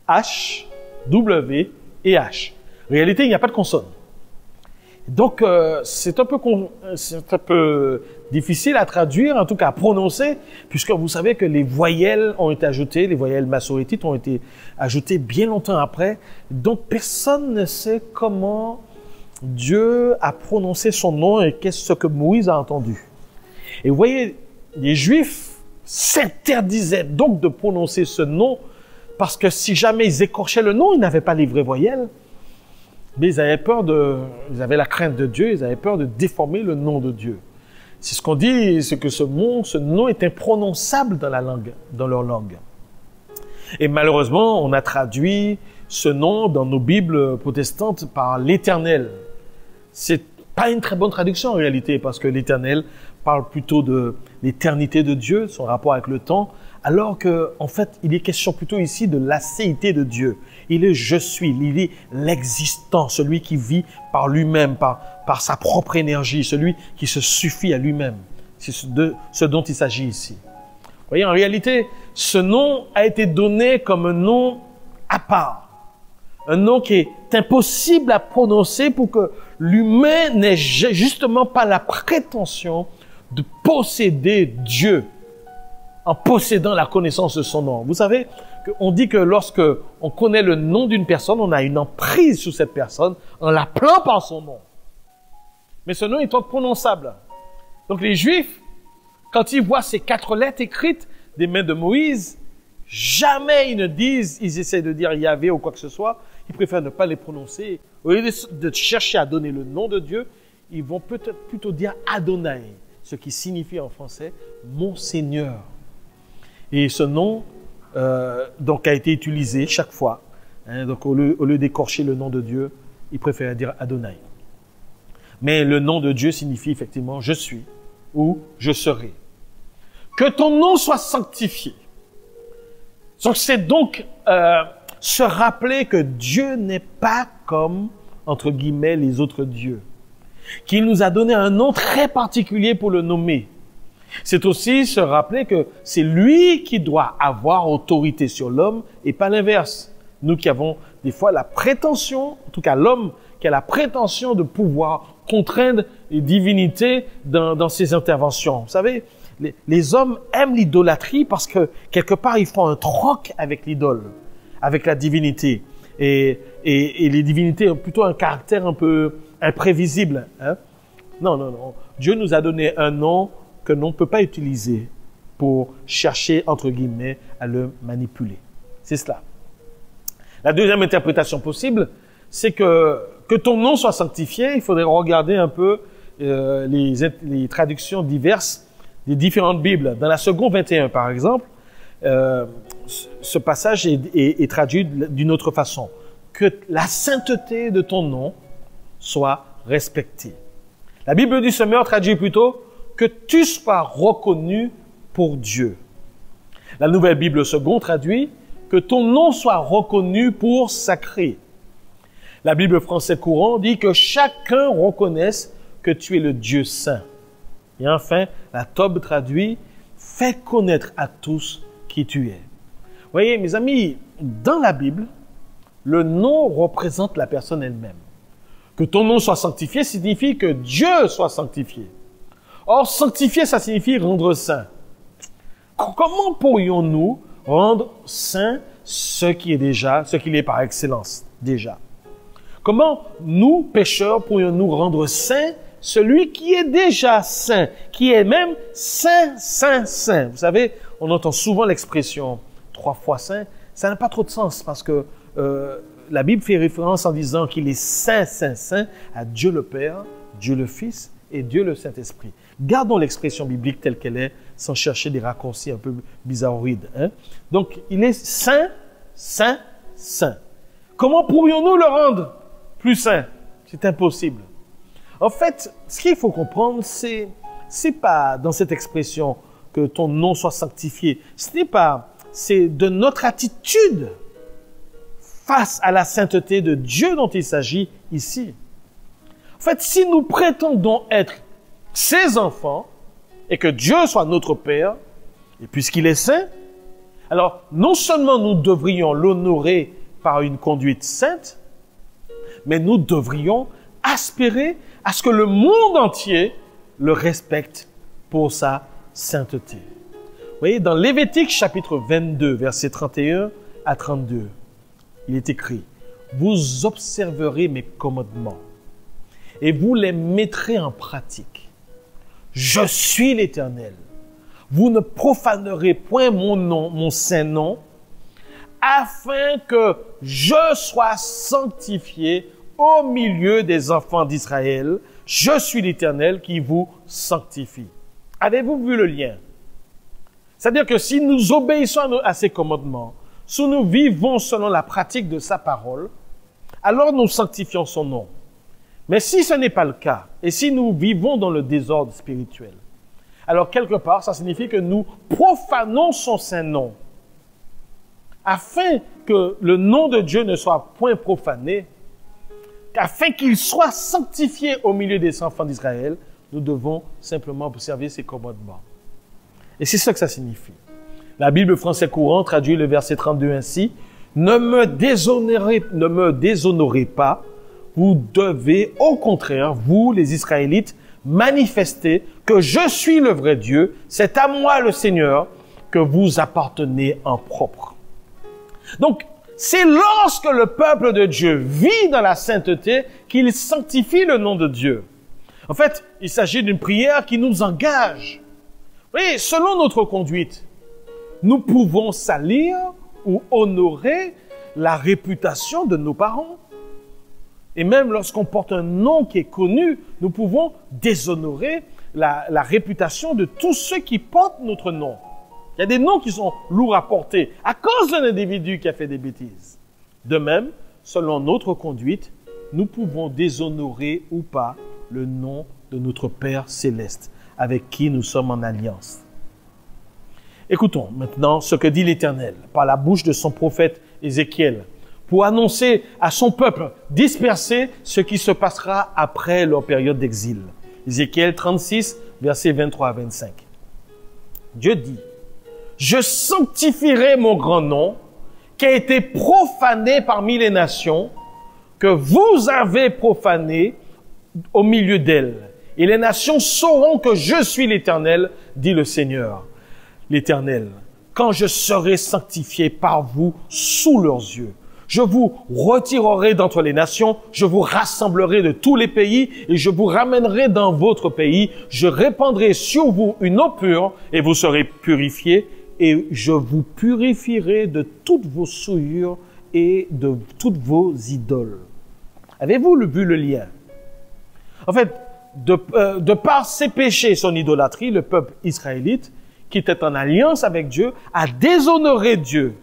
H, W et H. En réalité, il n'y a pas de consonne. Donc, c'est un peu difficile à traduire, en tout cas à prononcer, puisque vous savez que les voyelles ont été ajoutées, les voyelles massoritites ont été ajoutées bien longtemps après. Donc, personne ne sait comment Dieu a prononcé son nom et qu'est-ce que Moïse a entendu. Et vous voyez, les Juifs s'interdisaient donc de prononcer ce nom parce que si jamais ils écorchaient le nom, ils n'avaient pas les vraies voyelles. Mais ils avaient la crainte de Dieu, ils avaient peur de déformer le nom de Dieu. C'est ce qu'on dit, c'est que ce nom est imprononçable dans leur langue. Et malheureusement, on a traduit ce nom dans nos Bibles protestantes par l'Éternel. C'est pas une très bonne traduction en réalité, parce que l'Éternel parle plutôt de l'éternité de Dieu, son rapport avec le temps, alors que, en fait, il est question plutôt ici de l'acéité de Dieu. Il est je suis, il est l'existant, celui qui vit par lui-même, par sa propre énergie, celui qui se suffit à lui-même. C'est ce dont il s'agit ici. Vous voyez, en réalité, ce nom a été donné comme un nom à part. Un nom qui est impossible à prononcer pour que l'humain n'ait justement pas la prétention de posséder Dieu en possédant la connaissance de son nom. Vous savez, on dit que lorsque on connaît le nom d'une personne, on a une emprise sur cette personne en l'appelant par son nom. Mais ce nom est imprononçable. Donc les Juifs, quand ils voient ces 4 lettres écrites des mains de Moïse, jamais ils essaient de dire Yahvé ou quoi que ce soit. Ils préfèrent ne pas les prononcer. Au lieu de chercher à donner le nom de Dieu, ils vont peut-être plutôt dire Adonai, ce qui signifie en français mon Seigneur. Et ce nom donc a été utilisé chaque fois. Donc au lieu d'écorcher le nom de Dieu, ils préfèrent dire Adonai. Mais le nom de Dieu signifie effectivement je suis ou je serai. Que ton nom soit sanctifié. Donc c'est donc se rappeler que Dieu n'est pas comme, entre guillemets, les autres dieux. Qu'il nous a donné un nom très particulier pour le nommer. C'est aussi se rappeler que c'est lui qui doit avoir autorité sur l'homme et pas l'inverse. Nous qui avons des fois la prétention, en tout cas l'homme qui a la prétention de pouvoir contraindre les divinités dans ses interventions. Vous savez, les hommes aiment l'idolâtrie parce que quelque part ils font un troc avec l'idole, avec la divinité. Et les divinités ont plutôt un caractère un peu imprévisible. Non. Dieu nous a donné un nom que l'on ne peut pas utiliser pour chercher, entre guillemets, à le manipuler. C'est cela. La deuxième interprétation possible, c'est que ton nom soit sanctifié. Il faudrait regarder un peu les traductions diverses des différentes Bibles. Dans la seconde 21, par exemple, ce passage est traduit d'une autre façon. Que la sainteté de ton nom soit respectée. La Bible du Semeur traduit plutôt que tu sois reconnu pour Dieu. La Nouvelle Bible seconde traduit que ton nom soit reconnu pour sacré. La Bible français courant dit que chacun reconnaisse que tu es le Dieu saint. Et enfin, la Tobe traduit fais connaître à tous qui tu es. Vous voyez, mes amis, dans la Bible, le nom représente la personne elle-même. Que ton nom soit sanctifié signifie que Dieu soit sanctifié. Or, sanctifier, ça signifie rendre saint. Comment pourrions-nous rendre saint ce qu'il est par excellence, déjà? Comment nous, pécheurs, pourrions-nous rendre saint celui qui est déjà saint, qui est même saint, saint, saint? Vous savez, on entend souvent l'expression 3 fois saint. Ça n'a pas trop de sens parce que la Bible fait référence en disant qu'il est saint, saint, saint à Dieu le Père, Dieu le Fils et Dieu le Saint-Esprit. Gardons l'expression biblique telle qu'elle est, sans chercher des raccourcis un peu bizarroïdes. Hein? Donc, il est saint, saint, saint. Comment pourrions-nous le rendre plus saint? C'est impossible. En fait, ce qu'il faut comprendre, c'est pas dans cette expression que ton nom soit sanctifié. C'est de notre attitude face à la sainteté de Dieu dont il s'agit ici. En fait, si nous prétendons être ses enfants et que Dieu soit notre Père, et puisqu'il est saint, alors non seulement nous devrions l'honorer par une conduite sainte, mais nous devrions aspirer à ce que le monde entier le respecte pour sa sainteté. Vous voyez, dans Lévitique chapitre 22, versets 31 à 32, il est écrit « Vous observerez mes commandements et vous les mettrez en pratique. Je suis l'Éternel. Vous ne profanerez point mon nom, mon saint nom, afin que je sois sanctifié au milieu des enfants d'Israël. Je suis l'Éternel qui vous sanctifie. » Avez-vous vu le lien? C'est-à-dire que si nous obéissons à ses commandements, si nous vivons selon la pratique de sa parole, alors nous sanctifions son nom. Mais si ce n'est pas le cas, et si nous vivons dans le désordre spirituel, alors quelque part, ça signifie que nous profanons son saint nom. Afin que le nom de Dieu ne soit point profané, afin qu'il soit sanctifié au milieu des enfants d'Israël, nous devons simplement observer ses commandements. Et c'est ça que ça signifie. La Bible français courant traduit le verset 32 ainsi, « Ne me déshonorez pas, vous devez au contraire, vous les Israélites, manifester que je suis le vrai Dieu, c'est à moi le Seigneur que vous appartenez en propre. » Donc, c'est lorsque le peuple de Dieu vit dans la sainteté qu'il sanctifie le nom de Dieu. En fait, il s'agit d'une prière qui nous engage. Vous voyez, selon notre conduite, nous pouvons salir ou honorer la réputation de nos parents. Et même lorsqu'on porte un nom qui est connu, nous pouvons déshonorer la réputation de tous ceux qui portent notre nom. Il y a des noms qui sont lourds à porter à cause d'un individu qui a fait des bêtises. De même, selon notre conduite, nous pouvons déshonorer ou pas le nom de notre Père céleste, avec qui nous sommes en alliance. Écoutons maintenant ce que dit l'Éternel par la bouche de son prophète Ézéchiel pour annoncer à son peuple dispersé ce qui se passera après leur période d'exil. Ézéchiel 36, versets 23 à 25. Dieu dit, « Je sanctifierai mon grand nom qui a été profané parmi les nations, que vous avez profané au milieu d'elles. Et les nations sauront que je suis l'Éternel, dit le Seigneur. L'Éternel, quand je serai sanctifié par vous sous leurs yeux, je vous retirerai d'entre les nations, je vous rassemblerai de tous les pays et je vous ramènerai dans votre pays. Je répandrai sur vous une eau pure et vous serez purifiés et je vous purifierai de toutes vos souillures et de toutes vos idoles. Avez-vous vu le lien? En fait, de par ses péchés, son idolâtrie, le peuple israélite, qui était en alliance avec Dieu, a déshonoré Dieu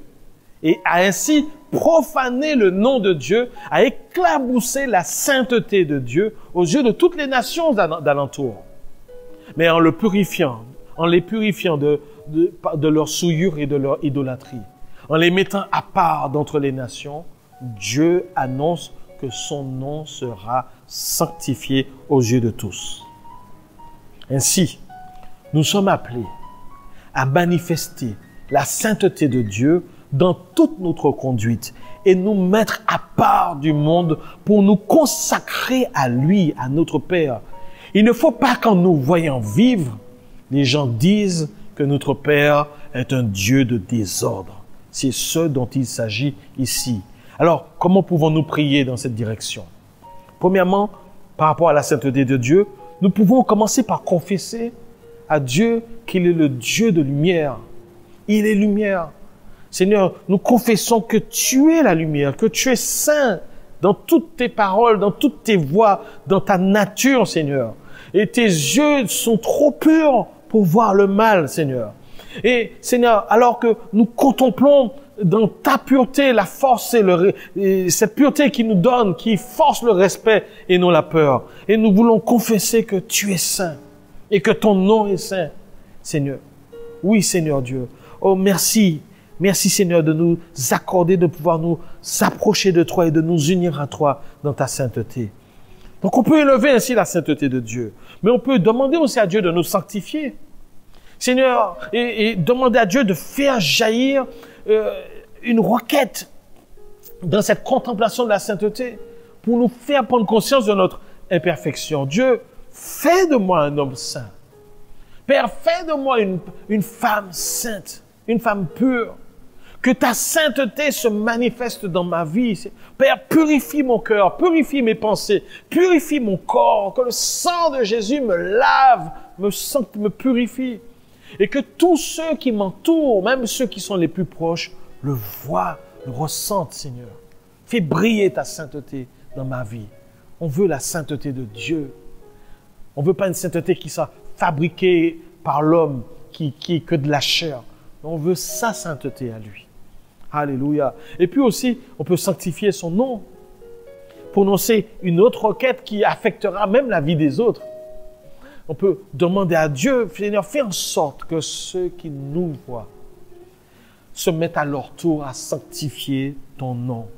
et a ainsi profané le nom de Dieu, a éclaboussé la sainteté de Dieu aux yeux de toutes les nations d'alentour. Mais en les purifiant de leur souillure et de leur idolâtrie, en les mettant à part d'entre les nations, Dieu annonce que son nom sera sanctifié aux yeux de tous. Ainsi, nous sommes appelés à manifester la sainteté de Dieu dans toute notre conduite et nous mettre à part du monde pour nous consacrer à lui, à notre Père. Il ne faut pas qu'en nous voyant vivre, les gens disent que notre Père est un Dieu de désordre. C'est ce dont il s'agit ici. Alors, comment pouvons-nous prier dans cette direction? Premièrement, par rapport à la sainteté de Dieu, nous pouvons commencer par confesser à Dieu qu'il est le Dieu de lumière. Il est lumière. Seigneur, nous confessons que tu es la lumière, que tu es saint dans toutes tes paroles, dans toutes tes voies, dans ta nature, Seigneur. Et tes yeux sont trop purs pour voir le mal, Seigneur. Et Seigneur, alors que nous contemplons dans ta pureté la force et cette pureté qui nous donne, qui force le respect et non la peur. Et nous voulons confesser que tu es saint et que ton nom est saint, Seigneur. Oui, Seigneur Dieu. Oh, merci. Merci, Seigneur, de nous accorder, de pouvoir nous approcher de toi et de nous unir à toi dans ta sainteté. Donc, on peut élever ainsi la sainteté de Dieu. Mais on peut demander aussi à Dieu de nous sanctifier. Seigneur, et demander à Dieu de faire jaillir une requête dans cette contemplation de la sainteté pour nous faire prendre conscience de notre imperfection. Dieu, fais de moi un homme saint. Père, fais de moi une femme sainte, une femme pure. Que ta sainteté se manifeste dans ma vie. Père, purifie mon cœur, purifie mes pensées, purifie mon corps. Que le sang de Jésus me lave, me purifie. Et que tous ceux qui m'entourent, même ceux qui sont les plus proches, le voient, le ressentent, Seigneur. Fais briller ta sainteté dans ma vie. On veut la sainteté de Dieu. On ne veut pas une sainteté qui soit fabriquée par l'homme, qui est que de la chair. On veut sa sainteté à lui. Alléluia. Et puis aussi, on peut sanctifier son nom. Prononcer une autre requête qui affectera même la vie des autres. On peut demander à Dieu, Seigneur, fais en sorte que ceux qui nous voient se mettent à leur tour à sanctifier ton nom.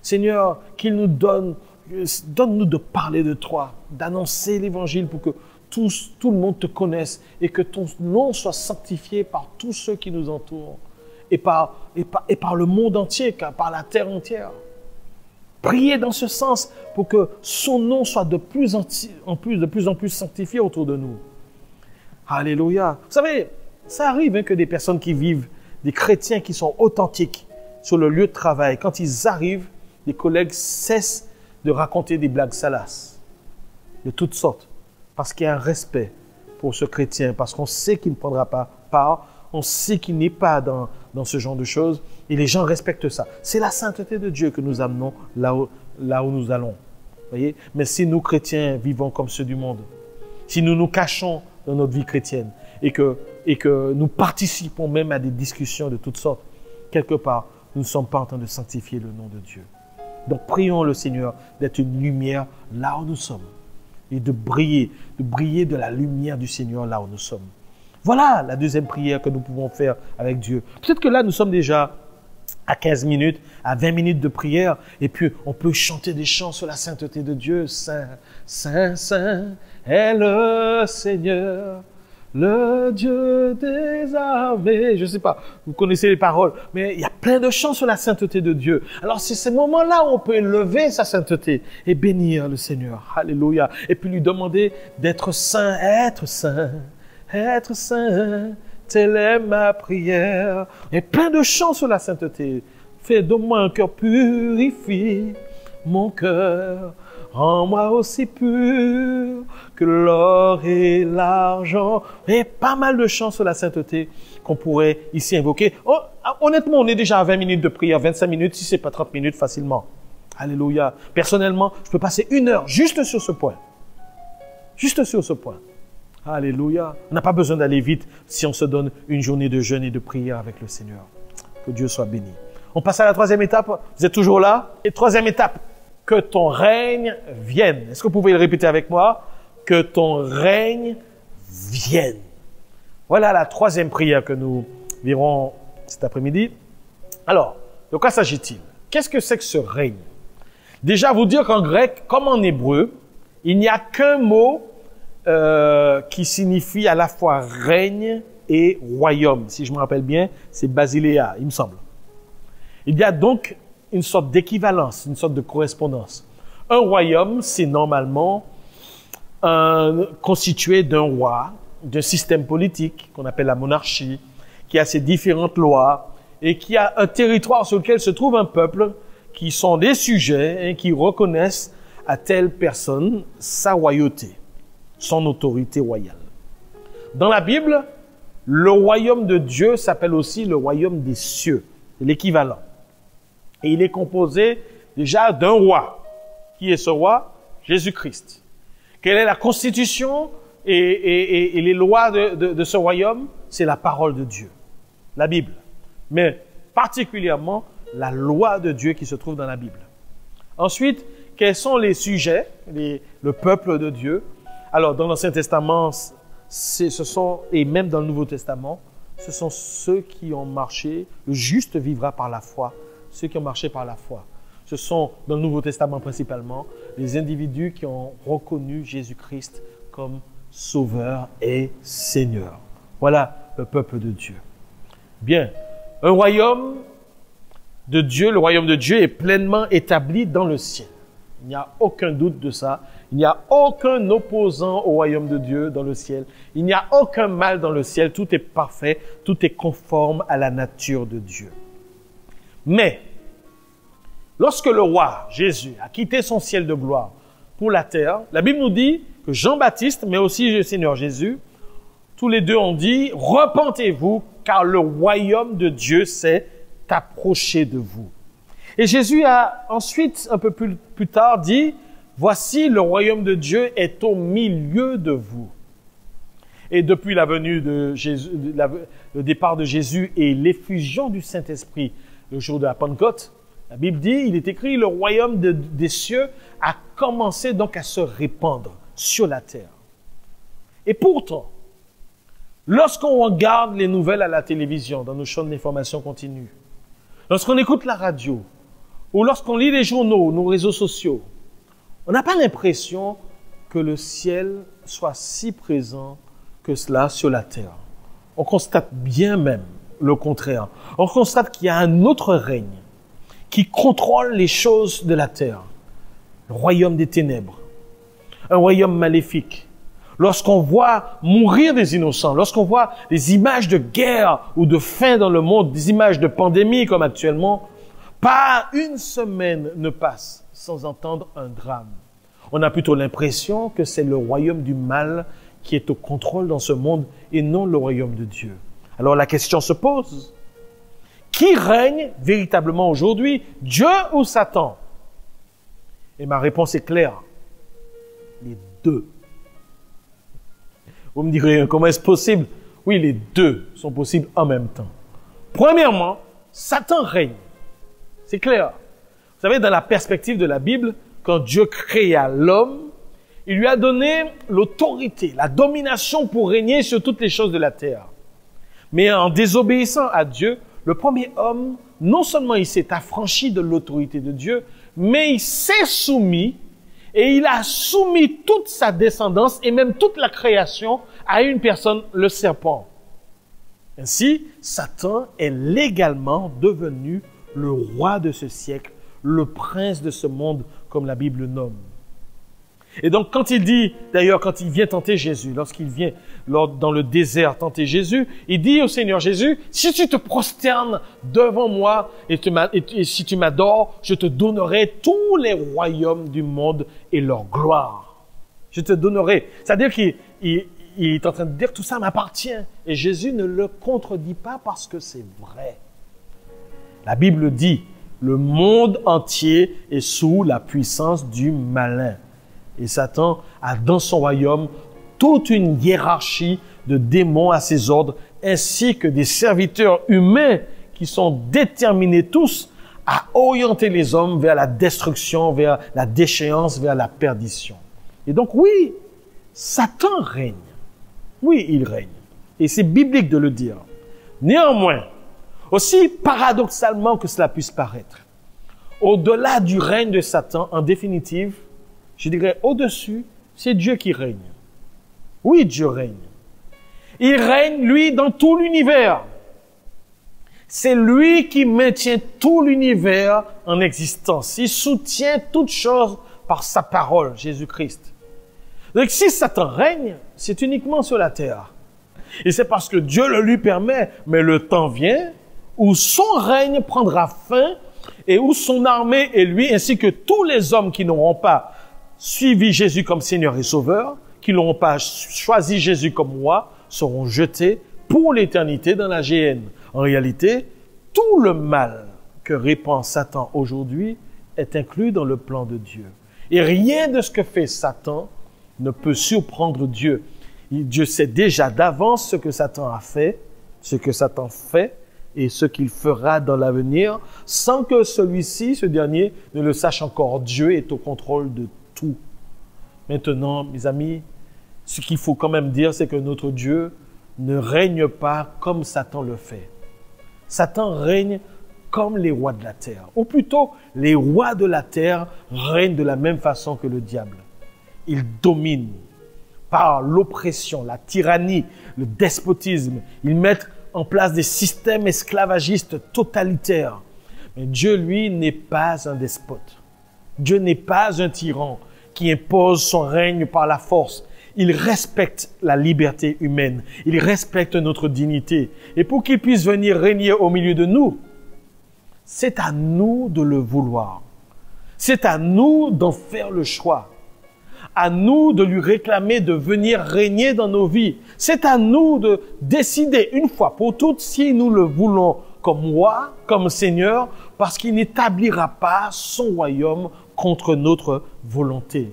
Seigneur, qu'il nous donne-nous de parler de toi, d'annoncer l'évangile pour que tout le monde te connaisse et que ton nom soit sanctifié par tous ceux qui nous entourent et par le monde entier, par la terre entière. Priez dans ce sens pour que son nom soit de plus en plus sanctifié autour de nous. Alléluia. Vous savez, ça arrive que des personnes qui vivent, des chrétiens qui sont authentiques sur le lieu de travail, quand ils arrivent, les collègues cessent de raconter des blagues salaces, de toutes sortes, parce qu'il y a un respect pour ce chrétien, parce qu'on sait qu'il ne prendra pas part, on sait qu'il n'est pas dans ce genre de choses, et les gens respectent ça. C'est la sainteté de Dieu que nous amenons là où nous allons. Voyez? Mais si nous, chrétiens, vivons comme ceux du monde, si nous nous cachons dans notre vie chrétienne et que nous participons même à des discussions de toutes sortes, quelque part, nous ne sommes pas en train de sanctifier le nom de Dieu. Donc, prions le Seigneur d'être une lumière là où nous sommes et de briller de la lumière du Seigneur là où nous sommes. Voilà la deuxième prière que nous pouvons faire avec Dieu. Peut-être que là, nous sommes déjà à 15 minutes, à 20 minutes de prière, et puis on peut chanter des chants sur la sainteté de Dieu. Saint, Saint, Saint est le Seigneur, le Dieu des armées. Je ne sais pas, vous connaissez les paroles, mais il y a plein de chants sur la sainteté de Dieu. Alors c'est ces moments-là où on peut élever sa sainteté et bénir le Seigneur. Alléluia. Et puis lui demander d'être saint, être saint. Être saint, telle est ma prière. Il y a plein de chants sur la sainteté. Fais de moi un cœur purifie mon cœur. Rends-moi aussi pur que l'or et l'argent. Il y a pas mal de chants sur la sainteté qu'on pourrait ici invoquer. Oh, honnêtement, on est déjà à 20 minutes de prière, 25 minutes, si c'est pas 30 minutes facilement. Alléluia. Personnellement, je peux passer 1 heure juste sur ce point. Juste sur ce point. Alléluia. On n'a pas besoin d'aller vite si on se donne une journée de jeûne et de prière avec le Seigneur. Que Dieu soit béni. On passe à la 3e étape. Vous êtes toujours là? Et 3e étape. Que ton règne vienne. Est-ce que vous pouvez le répéter avec moi? Que ton règne vienne. Voilà la 3e prière que nous verrons cet après-midi. Alors, de quoi s'agit-il? Qu'est-ce que c'est que ce règne? Déjà, vous dire qu'en grec, comme en hébreu, il n'y a qu'un mot qui signifie à la fois règne et royaume. Si je me rappelle bien, c'est basileia, il me semble. Il y a donc une sorte d'équivalence, une sorte de correspondance. Un royaume, c'est normalement constitué d'un roi, d'un système politique qu'on appelle la monarchie, qui a ses différentes lois et qui a un territoire sur lequel se trouve un peuple qui sont des sujets et qui reconnaissent à telle personne sa royauté, son autorité royale. Dans la Bible, le royaume de Dieu s'appelle aussi le royaume des cieux, c'est l'équivalent. Et il est composé déjà d'un roi. Qui est ce roi? Jésus-Christ. Quelle est la constitution et les lois de ce royaume? C'est la parole de Dieu, la Bible. Mais particulièrement la loi de Dieu qui se trouve dans la Bible. Ensuite, quels sont les sujets, le peuple de Dieu? Alors, dans l'Ancien Testament, et même dans le Nouveau Testament, ce sont ceux qui ont marché, le juste vivra par la foi, ceux qui ont marché par la foi. Ce sont, dans le Nouveau Testament principalement, les individus qui ont reconnu Jésus-Christ comme Sauveur et Seigneur. Voilà le peuple de Dieu. Bien, un royaume de Dieu, le royaume de Dieu est pleinement établi dans le ciel. Il n'y a aucun doute de ça. Il n'y a aucun opposant au royaume de Dieu dans le ciel. Il n'y a aucun mal dans le ciel. Tout est parfait, tout est conforme à la nature de Dieu. Mais, lorsque le roi Jésus a quitté son ciel de gloire pour la terre, la Bible nous dit que Jean-Baptiste, mais aussi le Seigneur Jésus, tous les deux ont dit, repentez-vous, car le royaume de Dieu s'est approché de vous. Et Jésus a ensuite, un peu plus tard, dit, voici le royaume de Dieu est au milieu de vous. Et depuis la venue de Jésus, le départ de Jésus et l'effusion du Saint-Esprit, le jour de la Pentecôte, la Bible dit, il est écrit, le royaume des cieux a commencé donc à se répandre sur la terre. Et pourtant, lorsqu'on regarde les nouvelles à la télévision, dans nos chaînes d'information continue, lorsqu'on écoute la radio, ou lorsqu'on lit les journaux, nos réseaux sociaux, on n'a pas l'impression que le ciel soit si présent que cela sur la terre. On constate bien même le contraire. On constate qu'il y a un autre règne qui contrôle les choses de la terre. Le royaume des ténèbres. Un royaume maléfique. Lorsqu'on voit mourir des innocents, lorsqu'on voit des images de guerre ou de faim dans le monde, des images de pandémie comme actuellement, pas une semaine ne passe sans entendre un drame. On a plutôt l'impression que c'est le royaume du mal qui est au contrôle dans ce monde et non le royaume de Dieu. Alors la question se pose. Qui règne véritablement aujourd'hui, Dieu ou Satan? Et ma réponse est claire. Les deux. Vous me direz, comment est-ce possible? Oui, les deux sont possibles en même temps. Premièrement, Satan règne. C'est clair. Vous savez, dans la perspective de la Bible, quand Dieu créa l'homme, il lui a donné l'autorité, la domination pour régner sur toutes les choses de la terre. Mais en désobéissant à Dieu, le premier homme, non seulement il s'est affranchi de l'autorité de Dieu, mais il s'est soumis et il a soumis toute sa descendance et même toute la création à une personne, le serpent. Ainsi, Satan est légalement devenu le roi de ce siècle, le prince de ce monde, comme la Bible nomme. Et donc, quand il dit, d'ailleurs, quand il vient tenter Jésus, lorsqu'il vient dans le désert tenter Jésus, il dit au Seigneur Jésus, si tu te prosternes devant moi et si tu m'adores, je te donnerai tous les royaumes du monde et leur gloire. Je te donnerai. C'est-à-dire qu'il il est en train de dire tout ça m'appartient. Et Jésus ne le contredit pas parce que c'est vrai. La Bible dit, le monde entier est sous la puissance du malin. Et Satan a dans son royaume toute une hiérarchie de démons à ses ordres, ainsi que des serviteurs humains qui sont déterminés tous à orienter les hommes vers la destruction, vers la déchéance, vers la perdition. Et donc oui, Satan règne. Oui, il règne. Et c'est biblique de le dire. Néanmoins, aussi paradoxalement que cela puisse paraître, au-delà du règne de Satan, en définitive, je dirais au-dessus, c'est Dieu qui règne. Oui, Dieu règne. Il règne, lui, dans tout l'univers. C'est lui qui maintient tout l'univers en existence. Il soutient toutes choses par sa parole, Jésus-Christ. Donc si Satan règne, c'est uniquement sur la terre. Et c'est parce que Dieu le lui permet, mais le temps vient où son règne prendra fin et où son armée et lui, ainsi que tous les hommes qui n'auront pas suivi Jésus comme Seigneur et Sauveur, qui n'auront pas choisi Jésus comme roi, seront jetés pour l'éternité dans la géhenne. En réalité, tout le mal que répand Satan aujourd'hui est inclus dans le plan de Dieu. Et rien de ce que fait Satan ne peut surprendre Dieu. Dieu sait déjà d'avance ce que Satan a fait, ce que Satan fait et ce qu'il fera dans l'avenir, sans que celui-ci, ce dernier, ne le sache encore. Dieu est au contrôle de tout. Maintenant, mes amis, ce qu'il faut quand même dire, c'est que notre Dieu ne règne pas comme Satan le fait. Satan règne comme les rois de la terre. Ou plutôt, les rois de la terre règnent de la même façon que le diable. Ils dominent par l'oppression, la tyrannie, le despotisme. Ils mettent en place des systèmes esclavagistes totalitaires. Mais Dieu, lui, n'est pas un despote. Dieu n'est pas un tyran qui impose son règne par la force. Il respecte la liberté humaine. Il respecte notre dignité. Et pour qu'il puisse venir régner au milieu de nous, c'est à nous de le vouloir. C'est à nous d'en faire le choix. À nous de lui réclamer de venir régner dans nos vies. C'est à nous de décider une fois pour toutes si nous le voulons comme roi, comme Seigneur, parce qu'il n'établira pas son royaume contre notre volonté.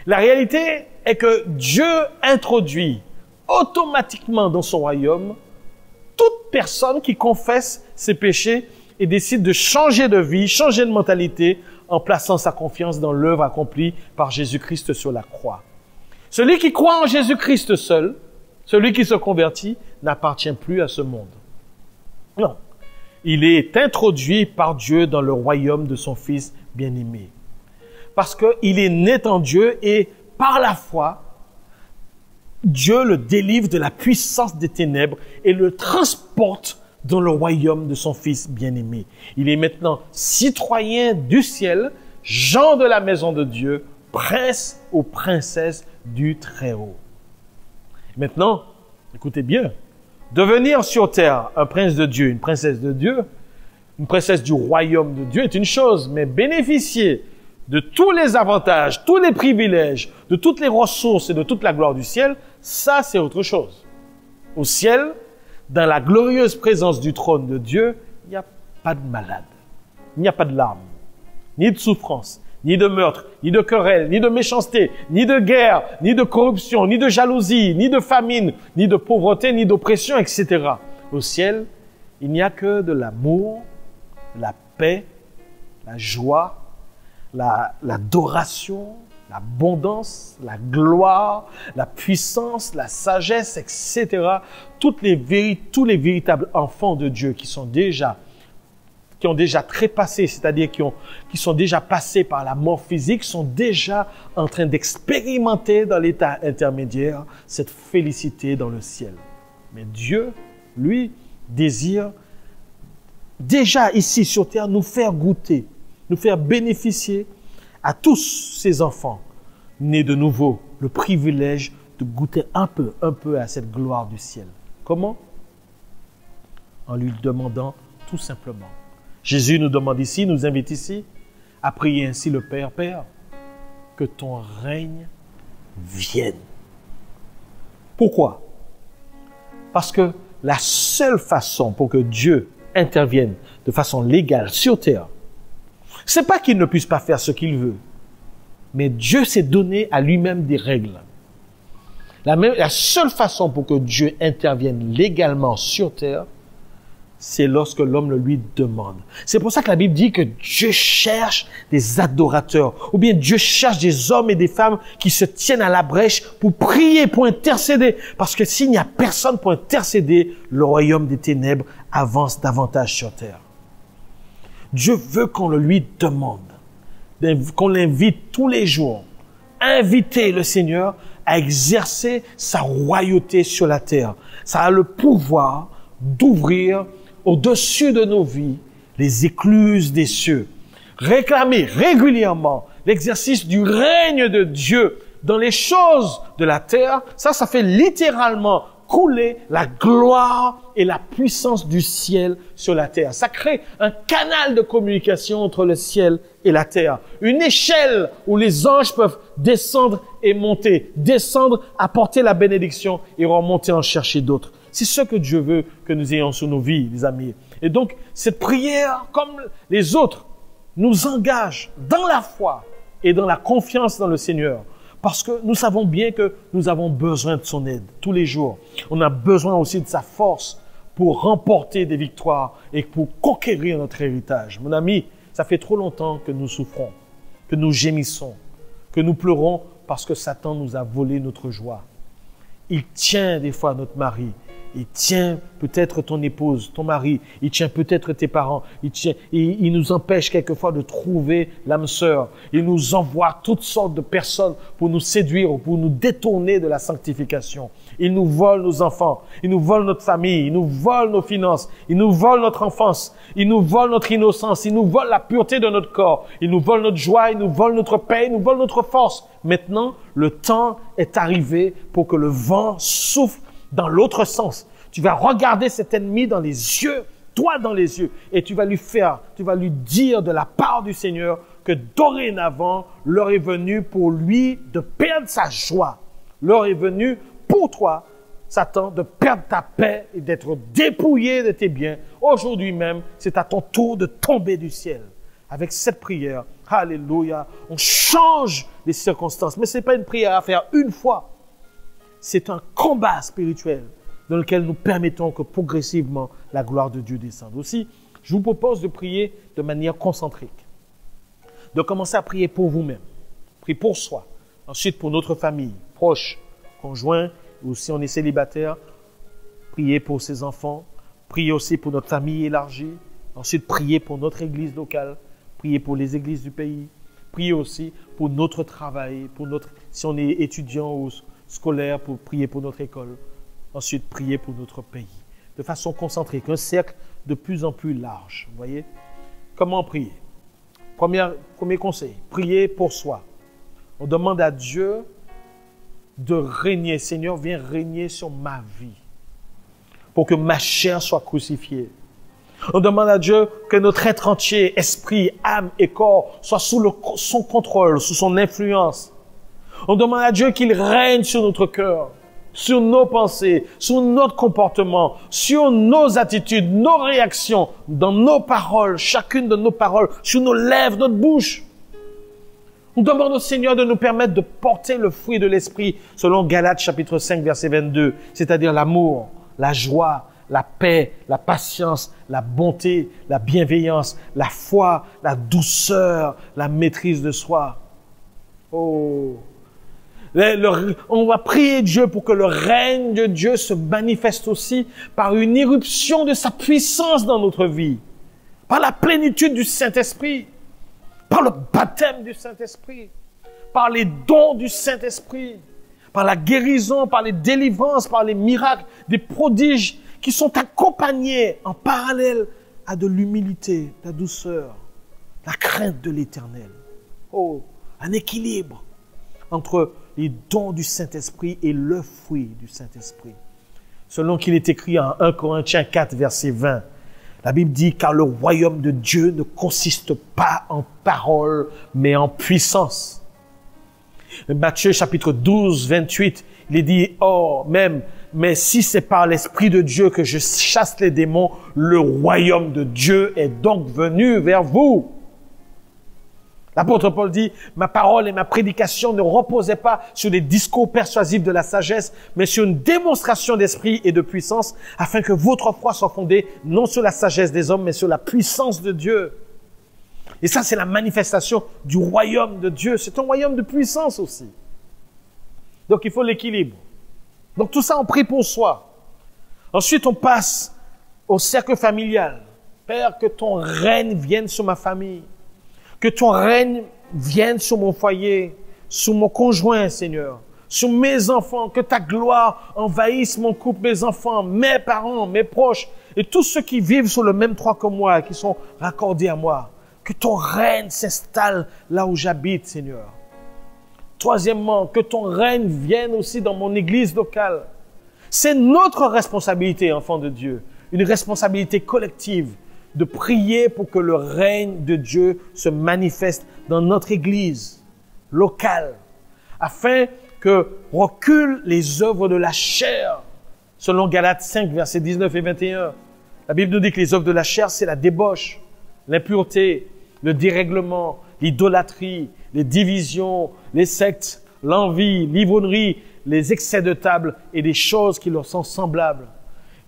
La réalité est que Dieu introduit automatiquement dans son royaume toute personne qui confesse ses péchés et décide de changer de vie, changer de mentalité en plaçant sa confiance dans l'œuvre accomplie par Jésus-Christ sur la croix. Celui qui croit en Jésus-Christ seul, celui qui se convertit, n'appartient plus à ce monde. Non. Il est introduit par Dieu dans le royaume de son Fils bien-aimé. Parce qu'il est né en Dieu et par la foi, Dieu le délivre de la puissance des ténèbres et le transporte dans le royaume de son Fils bien-aimé. Il est maintenant citoyen du ciel, gens de la maison de Dieu, prince ou princesse du Très-Haut. Maintenant, écoutez bien, devenir sur terre un prince de Dieu, une princesse de Dieu, une princesse du royaume de Dieu est une chose, mais bénéficier de tous les avantages, tous les privilèges, de toutes les ressources et de toute la gloire du ciel, ça c'est autre chose. Au ciel, dans la glorieuse présence du trône de Dieu, il n'y a pas de malade, il n'y a pas de larmes, ni de souffrance, ni de meurtre, ni de querelle, ni de méchanceté, ni de guerre, ni de corruption, ni de jalousie, ni de famine, ni de pauvreté, ni d'oppression, etc. Au ciel, il n'y a que de l'amour, la paix, la joie, l'adoration, l'abondance, la gloire, la puissance, la sagesse, etc. Tous les véritables enfants de Dieu qui ont déjà trépassé, c'est-à-dire qui sont déjà passés par la mort physique, sont déjà en train d'expérimenter dans l'état intermédiaire cette félicité dans le ciel. Mais Dieu, lui, désire déjà ici sur terre nous faire goûter, nous faire bénéficier à tous ces enfants nés de nouveau le privilège de goûter un peu à cette gloire du ciel. Comment? En lui demandant tout simplement. Jésus nous demande ici, nous invite ici à prier ainsi le Père. Père, que ton règne vienne. Pourquoi? Parce que la seule façon pour que Dieu intervienne de façon légale sur terre, c'est pas qu'il ne puisse pas faire ce qu'il veut, mais Dieu s'est donné à lui-même des règles. La seule façon pour que Dieu intervienne légalement sur terre, c'est lorsque l'homme le lui demande. C'est pour ça que la Bible dit que Dieu cherche des adorateurs, ou bien Dieu cherche des hommes et des femmes qui se tiennent à la brèche pour prier, pour intercéder. Parce que s'il n'y a personne pour intercéder, le royaume des ténèbres avance davantage sur terre. Dieu veut qu'on le lui demande, qu'on l'invite tous les jours. Inviter le Seigneur à exercer sa royauté sur la terre. Ça a le pouvoir d'ouvrir au-dessus de nos vies les écluses des cieux. Réclamer régulièrement l'exercice du règne de Dieu dans les choses de la terre, ça fait littéralement couler la gloire et la puissance du ciel sur la terre. Ça crée un canal de communication entre le ciel et la terre. Une échelle où les anges peuvent descendre et monter. Descendre, apporter la bénédiction et remonter en chercher d'autres. C'est ce que Dieu veut que nous ayons sur nos vies, les amis. Et donc, cette prière, comme les autres, nous engage dans la foi et dans la confiance dans le Seigneur. Parce que nous savons bien que nous avons besoin de son aide tous les jours. On a besoin aussi de sa force pour remporter des victoires et pour conquérir notre héritage. Mon ami, ça fait trop longtemps que nous souffrons, que nous gémissons, que nous pleurons parce que Satan nous a volé notre joie. Il tient des fois notre mari. Il tient peut-être ton épouse, ton mari. Il tient peut-être tes parents. Il nous empêche quelquefois de trouver l'âme sœur. Il nous envoie toutes sortes de personnes pour nous séduire ou pour nous détourner de la sanctification. Il nous vole nos enfants. Il nous vole notre famille. Il nous vole nos finances. Il nous vole notre enfance. Il nous vole notre innocence. Il nous vole la pureté de notre corps. Il nous vole notre joie. Il nous vole notre paix. Il nous vole notre force. Maintenant, le temps est arrivé pour que le vent souffle dans l'autre sens. Tu vas regarder cet ennemi dans les yeux, toi dans les yeux, et tu vas lui dire de la part du Seigneur que dorénavant, l'heure est venue pour lui de perdre sa joie. L'heure est venue pour toi, Satan, de perdre ta paix et d'être dépouillé de tes biens. Aujourd'hui même, c'est à ton tour de tomber du ciel. Avec cette prière, alléluia, on change les circonstances. Mais ce n'est pas une prière à faire une fois. C'est un combat spirituel dans lequel nous permettons que progressivement la gloire de Dieu descende. Aussi, je vous propose de prier de manière concentrique. De commencer à prier pour vous-même. Prier pour soi. Ensuite, pour notre famille, proche, conjoint, ou si on est célibataire, prier pour ses enfants. Prier aussi pour notre famille élargie. Ensuite, prier pour notre église locale. Prier pour les églises du pays. Prier aussi pour notre travail, si on est étudiant ou scolaire, pour prier pour notre école. Ensuite, prier pour notre pays. De façon concentrique, un cercle de plus en plus large. Vous voyez? Comment prier? Premier conseil, prier pour soi. On demande à Dieu de régner. Seigneur, viens régner sur ma vie pour que ma chair soit crucifiée. On demande à Dieu que notre être entier, esprit, âme et corps, soit sous son contrôle, sous son influence. On demande à Dieu qu'il règne sur notre cœur, sur nos pensées, sur notre comportement, sur nos attitudes, nos réactions, dans nos paroles, chacune de nos paroles, sur nos lèvres, notre bouche. On demande au Seigneur de nous permettre de porter le fruit de l'Esprit, selon Galates chapitre 5, verset 22, c'est-à-dire l'amour, la joie, la paix, la patience, la bonté, la bienveillance, la foi, la douceur, la maîtrise de soi. Oh! On va prier Dieu pour que le règne de Dieu se manifeste aussi par une irruption de sa puissance dans notre vie, par la plénitude du Saint-Esprit, par le baptême du Saint-Esprit, par les dons du Saint-Esprit, par la guérison, par les délivrances, par les miracles, des prodiges qui sont accompagnés en parallèle à de l'humilité, de la douceur, la crainte de l'Éternel. Oh, un équilibre entre les dons du Saint-Esprit et le fruit du Saint-Esprit. Selon qu'il est écrit en 1 Corinthiens 4, verset 20, la Bible dit « Car le royaume de Dieu ne consiste pas en paroles, mais en puissance. » Matthieu chapitre 12, 28, il est dit, oh, même, mais si c'est par l'Esprit de Dieu que je chasse les démons, le royaume de Dieu est donc venu vers vous. L'apôtre Paul dit, ma parole et ma prédication ne reposaient pas sur des discours persuasifs de la sagesse, mais sur une démonstration d'esprit et de puissance, afin que votre foi soit fondée non sur la sagesse des hommes, mais sur la puissance de Dieu. Et ça, c'est la manifestation du royaume de Dieu. C'est un royaume de puissance aussi. Donc, il faut l'équilibre. Donc, tout ça, on prie pour soi. Ensuite, on passe au cercle familial. Père, que ton règne vienne sur ma famille. Que ton règne vienne sur mon foyer, sur mon conjoint, Seigneur, sur mes enfants. Que ta gloire envahisse mon couple, mes enfants, mes parents, mes proches et tous ceux qui vivent sur le même toit que moi, qui sont raccordés à moi. Que ton règne s'installe là où j'habite, Seigneur. Troisièmement, que ton règne vienne aussi dans mon église locale. C'est notre responsabilité, enfants de Dieu, une responsabilité collective de prier pour que le règne de Dieu se manifeste dans notre église locale, afin que reculent les œuvres de la chair, selon Galates 5, versets 19 et 21. La Bible nous dit que les œuvres de la chair, c'est la débauche, l'impureté, le dérèglement, l'idolâtrie, les divisions, les sectes, l'envie, l'ivrognerie, les excès de table et des choses qui leur sont semblables.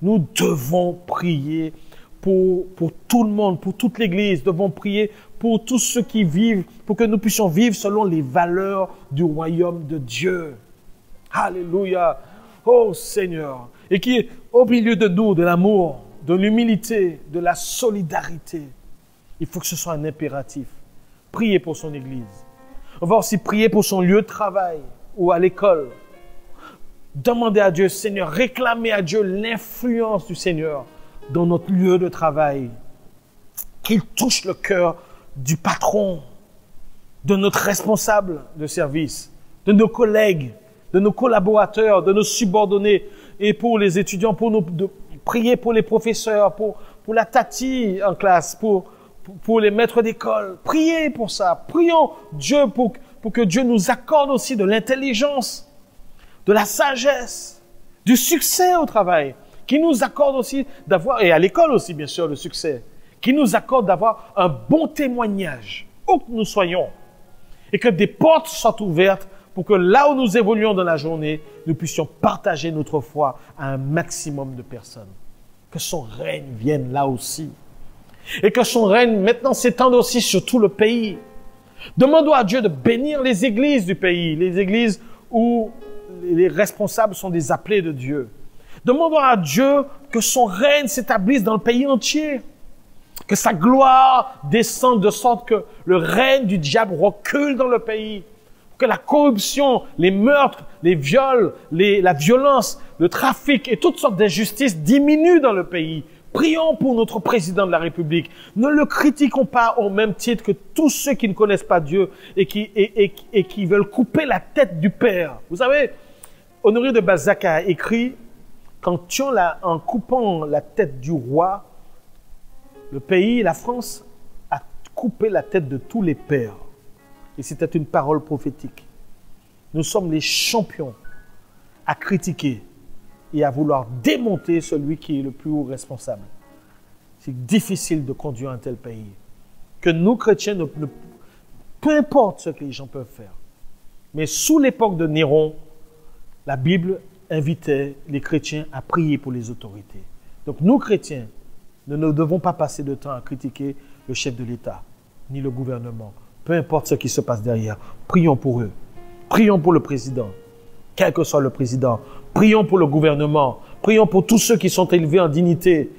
Nous devons prier pour tout le monde, pour toute l'Église. Nous devons prier pour tous ceux qui vivent, pour que nous puissions vivre selon les valeurs du royaume de Dieu. Alléluia. Oh Seigneur. Et qui est au milieu de nous, de l'amour, de l'humilité, de la solidarité. Il faut que ce soit un impératif. Prier pour son Église. On va aussi prier pour son lieu de travail ou à l'école. Demander à Dieu, Seigneur, réclamer à Dieu l'influence du Seigneur dans notre lieu de travail. Qu'il touche le cœur du patron, de notre responsable de service, de nos collègues, de nos collaborateurs, de nos subordonnés et pour les étudiants, pour nous, de prier pour les professeurs, pour la tati en classe, pour les maîtres d'école. Priez pour ça. Prions Dieu pour que Dieu nous accorde aussi de l'intelligence, de la sagesse, du succès au travail, qui nous accorde aussi d'avoir, et à l'école aussi bien sûr, le succès, qui nous accorde d'avoir un bon témoignage, où que nous soyons, et que des portes soient ouvertes pour que là où nous évoluons dans la journée, nous puissions partager notre foi à un maximum de personnes. Que son règne vienne là aussi. Et que son règne maintenant s'étende aussi sur tout le pays. Demandons à Dieu de bénir les églises du pays, les églises où les responsables sont des appelés de Dieu. Demandons à Dieu que son règne s'établisse dans le pays entier. Que sa gloire descende de sorte que le règne du diable recule dans le pays. Que la corruption, les meurtres, les viols, la violence, le trafic et toutes sortes d'injustices diminuent dans le pays. Prions pour notre président de la République. Ne le critiquons pas au même titre que tous ceux qui ne connaissent pas Dieu et qui veulent couper la tête du Père. Vous savez, Honoré de Balzac a écrit en coupant la tête du roi, le pays, la France, a coupé la tête de tous les pères. Et c'était une parole prophétique. Nous sommes les champions à critiquer et à vouloir démonter celui qui est le plus haut responsable. C'est difficile de conduire un tel pays. Que nous, chrétiens, peu importe ce que les gens peuvent faire. Mais sous l'époque de Néron, la Bible invitait les chrétiens à prier pour les autorités. Donc nous, chrétiens, nous ne devons pas passer de temps à critiquer le chef de l'État, ni le gouvernement. Peu importe ce qui se passe derrière, prions pour eux. Prions pour le président, quel que soit le président. Prions pour le gouvernement. Prions pour tous ceux qui sont élevés en dignité.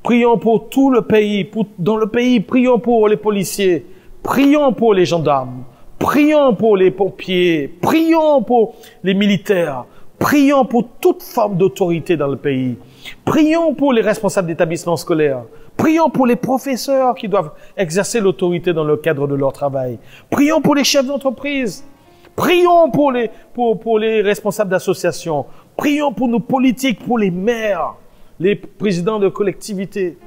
Prions pour tout le pays. Dans le pays, prions pour les policiers. Prions pour les gendarmes. Prions pour les pompiers. Prions pour les militaires. Prions pour toute forme d'autorité dans le pays. Prions pour les responsables d'établissements scolaires. Prions pour les professeurs qui doivent exercer l'autorité dans le cadre de leur travail. Prions pour les chefs d'entreprise. Prions pour les responsables d'associations. Prions pour nos politiques, pour les maires, les présidents de collectivités.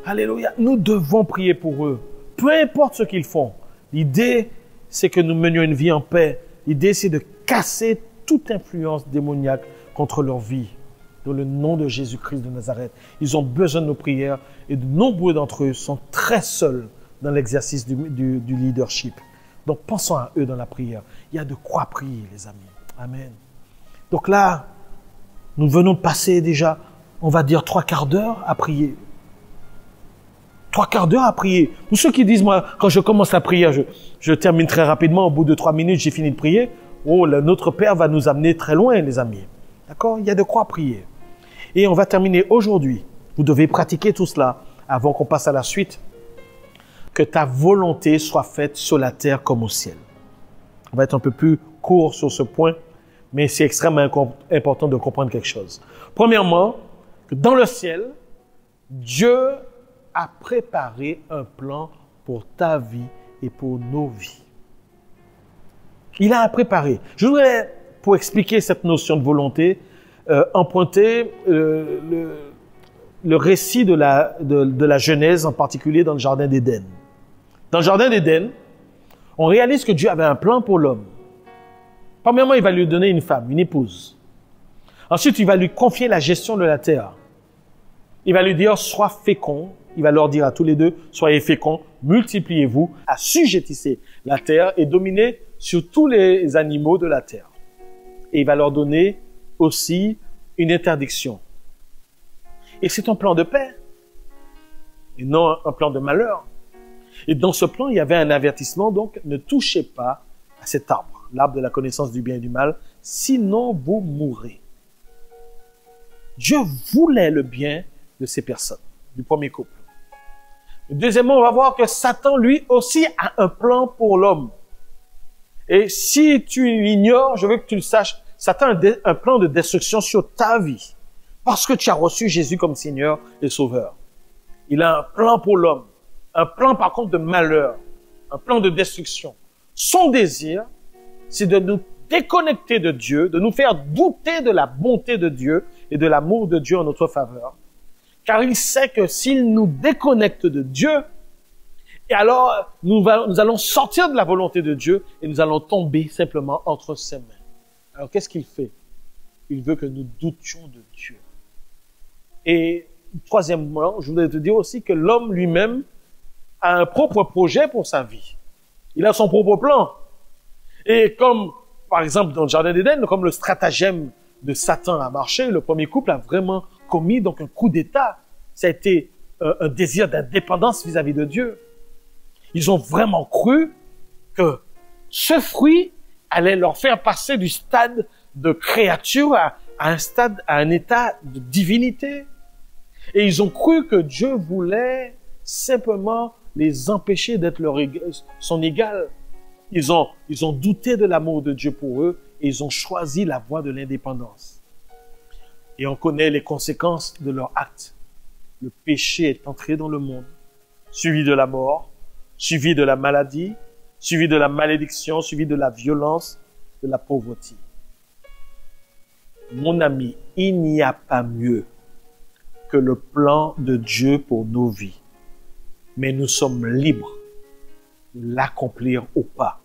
Alléluia. Nous devons prier pour eux. Peu importe ce qu'ils font. L'idée, c'est que nous menions une vie en paix L'idée, c'est de casser toute influence démoniaque contre leur vie. Dans le nom de Jésus-Christ de Nazareth. Ils ont besoin de nos prières et de nombreux d'entre eux sont très seuls dans l'exercice du leadership. Donc, pensons à eux dans la prière. Il y a de quoi prier, les amis. Amen. Donc là, nous venons de passer déjà, on va dire 3/4 d'heure à prier. 3/4 d'heure à prier. Pour ceux qui disent, moi, quand je commence la prière, je termine très rapidement, au bout de 3 minutes, j'ai fini de prier. Oh, notre Père va nous amener très loin, les amis. D'accord? Il y a de quoi prier. Et on va terminer aujourd'hui. Vous devez pratiquer tout cela avant qu'on passe à la suite. Que ta volonté soit faite sur la terre comme au ciel. On va être un peu plus court sur ce point, mais c'est extrêmement important de comprendre quelque chose. Premièrement, que dans le ciel, Dieu a préparé un plan pour ta vie et pour nos vies. Il a préparé. Je voudrais, pour expliquer cette notion de volonté, emprunter le récit de la Genèse, en particulier dans le Jardin d'Éden. Dans le Jardin d'Éden, on réalise que Dieu avait un plan pour l'homme. Premièrement, il va lui donner une femme, une épouse. Ensuite, il va lui confier la gestion de la terre. Il va lui dire, sois fécond. Il va leur dire à tous les deux, soyez féconds, multipliez-vous, assujettissez la terre et dominez sur tous les animaux de la terre. Et il va leur donner aussi une interdiction. Et c'est un plan de paix, et non un plan de malheur. Et dans ce plan, il y avait un avertissement, donc ne touchez pas à cet arbre, l'arbre de la connaissance du bien et du mal, sinon vous mourrez. Dieu voulait le bien de ces personnes, du premier couple. Deuxièmement, on va voir que Satan, lui aussi, a un plan pour l'homme. Et si tu l'ignores, je veux que tu le saches, Satan a un plan de destruction sur ta vie. Parce que tu as reçu Jésus comme Seigneur et Sauveur. Il a un plan pour l'homme. Un plan, par contre, de malheur. Un plan de destruction. Son désir, c'est de nous déconnecter de Dieu, de nous faire douter de la bonté de Dieu et de l'amour de Dieu en notre faveur. Car il sait que s'il nous déconnecte de Dieu, et alors nous allons sortir de la volonté de Dieu et nous allons tomber simplement entre ses mains. Alors qu'est-ce qu'il fait? Il veut que nous doutions de Dieu. Et troisièmement, je voudrais te dire aussi que l'homme lui-même a un propre projet pour sa vie. Il a son propre plan. Et comme, par exemple, dans le Jardin d'Éden, comme le stratagème de Satan a marché, le premier couple a vraiment commis donc un coup d'État. Ça a été un désir d'indépendance vis-à-vis de Dieu. Ils ont vraiment cru que ce fruit allait leur faire passer du stade de créature à un état de divinité. Et ils ont cru que Dieu voulait simplement les empêcher d'être son égal. Ils ont douté de l'amour de Dieu pour eux et ils ont choisi la voie de l'indépendance. Et on connaît les conséquences de leur acte. Le péché est entré dans le monde, suivi de la mort, suivi de la maladie, suivi de la malédiction, suivi de la violence, de la pauvreté. Mon ami, il n'y a pas mieux que le plan de Dieu pour nos vies. Mais nous sommes libres de l'accomplir ou pas.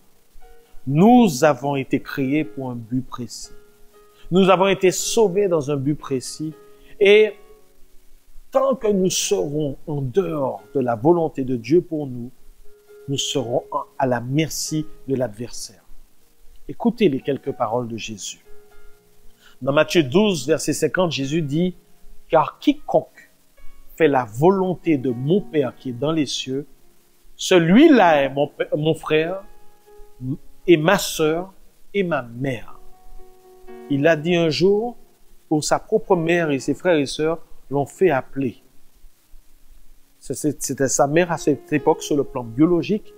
Nous avons été créés pour un but précis. Nous avons été sauvés dans un but précis. Et tant que nous serons en dehors de la volonté de Dieu pour nous, nous serons à la merci de l'adversaire. Écoutez les quelques paroles de Jésus. Dans Matthieu 12, verset 50, Jésus dit, « Car quiconque fait la volonté de mon Père qui est dans les cieux, celui-là est mon frère et ma sœur et ma mère. » Il a dit un jour, où sa propre mère et ses frères et sœurs l'ont fait appeler. C'était sa mère à cette époque sur le plan biologique,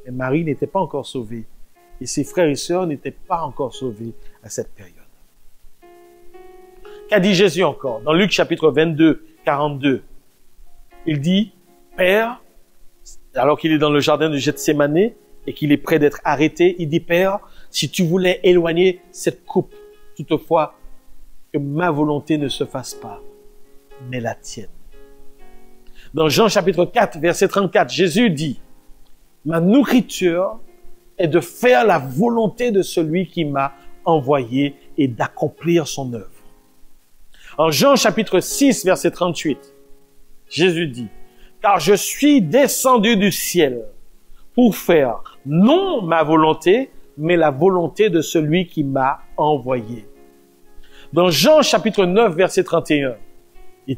et Marie n'était pas encore sauvée. Et ses frères et sœurs n'étaient pas encore sauvés à cette période. Qu'a dit Jésus encore? Dans Luc chapitre 22, 42, il dit, « Père, alors qu'il est dans le jardin de Gethsémané et qu'il est prêt d'être arrêté, il dit, « Père, si tu voulais éloigner cette coupe, toutefois, que ma volonté ne se fasse pas, mais la tienne. » Dans Jean chapitre 4, verset 34, Jésus dit, « Ma nourriture est de faire la volonté de celui qui m'a envoyé et d'accomplir son œuvre. En Jean chapitre 6, verset 38, Jésus dit, « Car je suis descendu du ciel pour faire non ma volonté, mais la volonté de celui qui m'a envoyé. » Dans Jean chapitre 9, verset 31, il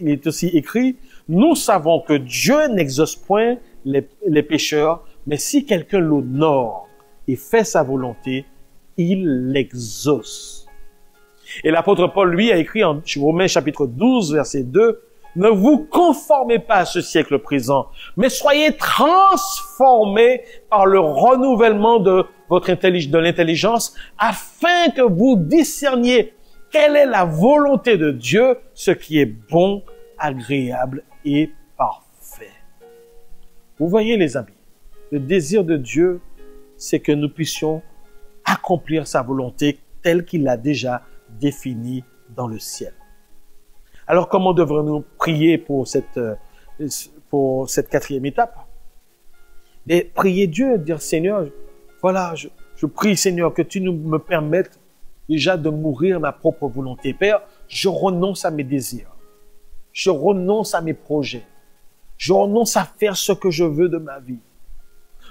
est aussi écrit, « Nous savons que Dieu n'exauce point les pécheurs, mais si quelqu'un l'honore et fait sa volonté, il l'exauce. » Et l'apôtre Paul, lui, a écrit en Romains chapitre 12, verset 2, « Ne vous conformez pas à ce siècle présent, mais soyez transformés par le renouvellement de l'intelligence, afin que vous discerniez quelle est la volonté de Dieu, ce qui est bon, agréable et parfait. » Vous voyez, les amis, le désir de Dieu, c'est que nous puissions accomplir sa volonté telle qu'il l'a déjà définie dans le ciel. Alors, comment devrions-nous prier pour cette quatrième étape? Et prier Dieu, dire, Seigneur, voilà, je prie, Seigneur, que tu me permettes déjà de mourir ma propre volonté. Père, je renonce à mes désirs. Je renonce à mes projets. Je renonce à faire ce que je veux de ma vie.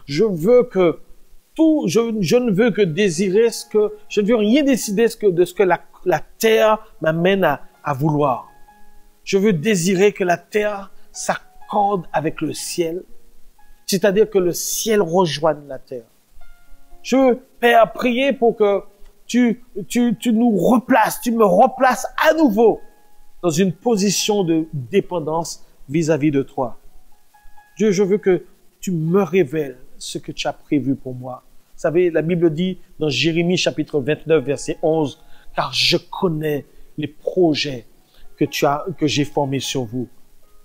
Je ne veux que désirer je ne veux rien décider de ce que la terre m'amène à vouloir. Je veux désirer que la terre s'accorde avec le ciel, c'est-à-dire que le ciel rejoigne la terre. Je veux, Père, prier pour que tu nous replaces, tu me replaces à nouveau dans une position de dépendance vis-à-vis de toi. Dieu, je veux que tu me révèles ce que tu as prévu pour moi. Vous savez, la Bible dit dans Jérémie chapitre 29, verset 11, « Car je connais les projets que j'ai formés sur vous. »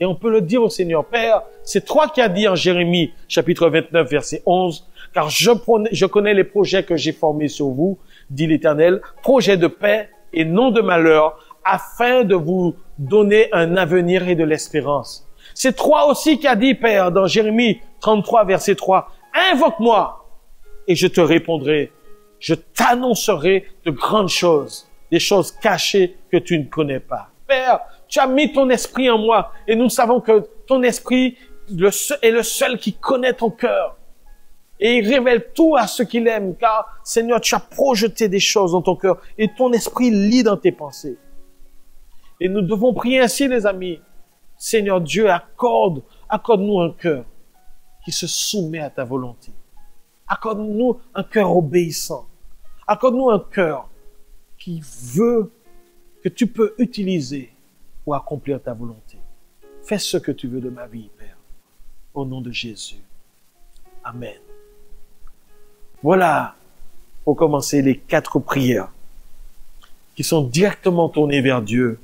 Et on peut le dire au Seigneur, Père, c'est toi qui as dit en Jérémie chapitre 29, verset 11, « Car je connais les projets que j'ai formés sur vous, dit l'Éternel, projets de paix et non de malheur, afin de vous donner un avenir et de l'espérance. » C'est toi aussi qui as dit, Père, dans Jérémie 33, verset 3, « Invoque-moi et je te répondrai. Je t'annoncerai de grandes choses, des choses cachées que tu ne connais pas. » Père, tu as mis ton esprit en moi et nous savons que ton esprit est le seul qui connaît ton cœur. Et il révèle tout à ceux qu'il aime, car Seigneur, tu as projeté des choses dans ton cœur et ton esprit lit dans tes pensées. Et nous devons prier ainsi, les amis. Seigneur Dieu, accorde-nous un cœur qui se soumet à ta volonté. Accorde-nous un cœur obéissant. Accorde-nous un cœur qui veut, que tu peux utiliser pour accomplir ta volonté. Fais ce que tu veux de ma vie, Père. Au nom de Jésus. Amen. Voilà, pour commencer, les 4 prières qui sont directement tournées vers Dieu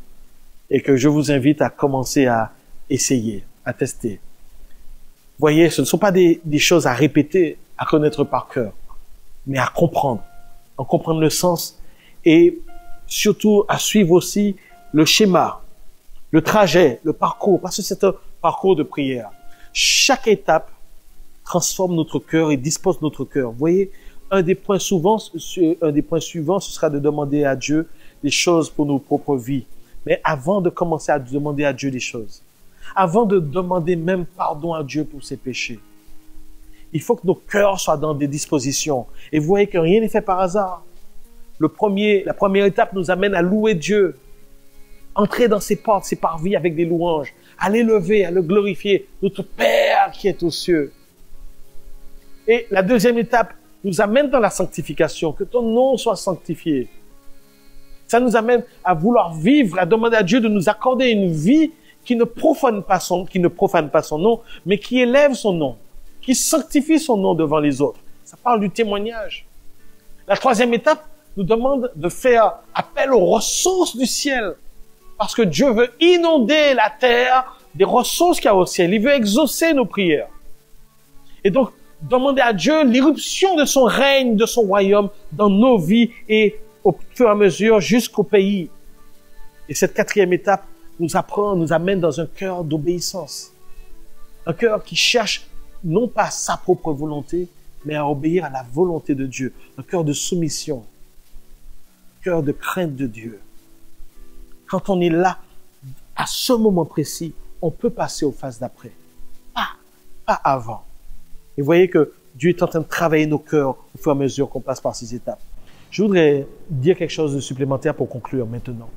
et que je vous invite à commencer à essayer, à tester. Voyez, ce ne sont pas des choses à répéter, à connaître par cœur, mais à comprendre le sens et surtout à suivre aussi le schéma, le trajet, le parcours, parce que c'est un parcours de prière. Chaque étape transforme notre cœur et dispose notre cœur. Vous voyez, un des points suivants, ce sera de demander à Dieu des choses pour nos propres vies. Mais avant de commencer à demander à Dieu des choses, avant de demander même pardon à Dieu pour ses péchés, il faut que nos cœurs soient dans des dispositions. Et vous voyez que rien n'est fait par hasard. La première étape nous amène à louer Dieu, entrer dans ses portes, ses parvis avec des louanges, à l'élever, à le glorifier, notre Père qui est aux cieux. Et la deuxième étape nous amène dans la sanctification, que ton nom soit sanctifié. Ça nous amène à vouloir vivre, à demander à Dieu de nous accorder une vie qui ne profane pas son nom, mais qui élève son nom, qui sanctifie son nom devant les autres. Ça parle du témoignage. La troisième étape nous demande de faire appel aux ressources du ciel. Parce que Dieu veut inonder la terre des ressources qu'il y a au ciel. Il veut exaucer nos prières. Et donc, demander à Dieu l'irruption de son règne, de son royaume dans nos vies et au fur et à mesure jusqu'au pays. Et cette quatrième étape nous amène dans un cœur d'obéissance. Un cœur qui cherche non pas sa propre volonté, mais à obéir à la volonté de Dieu. Un cœur de soumission, un cœur de crainte de Dieu. Quand on est là, à ce moment précis, on peut passer aux phases d'après. Pas avant. Et vous voyez que Dieu est en train de travailler nos cœurs au fur et à mesure qu'on passe par ces étapes. Je voudrais dire quelque chose de supplémentaire pour conclure maintenant.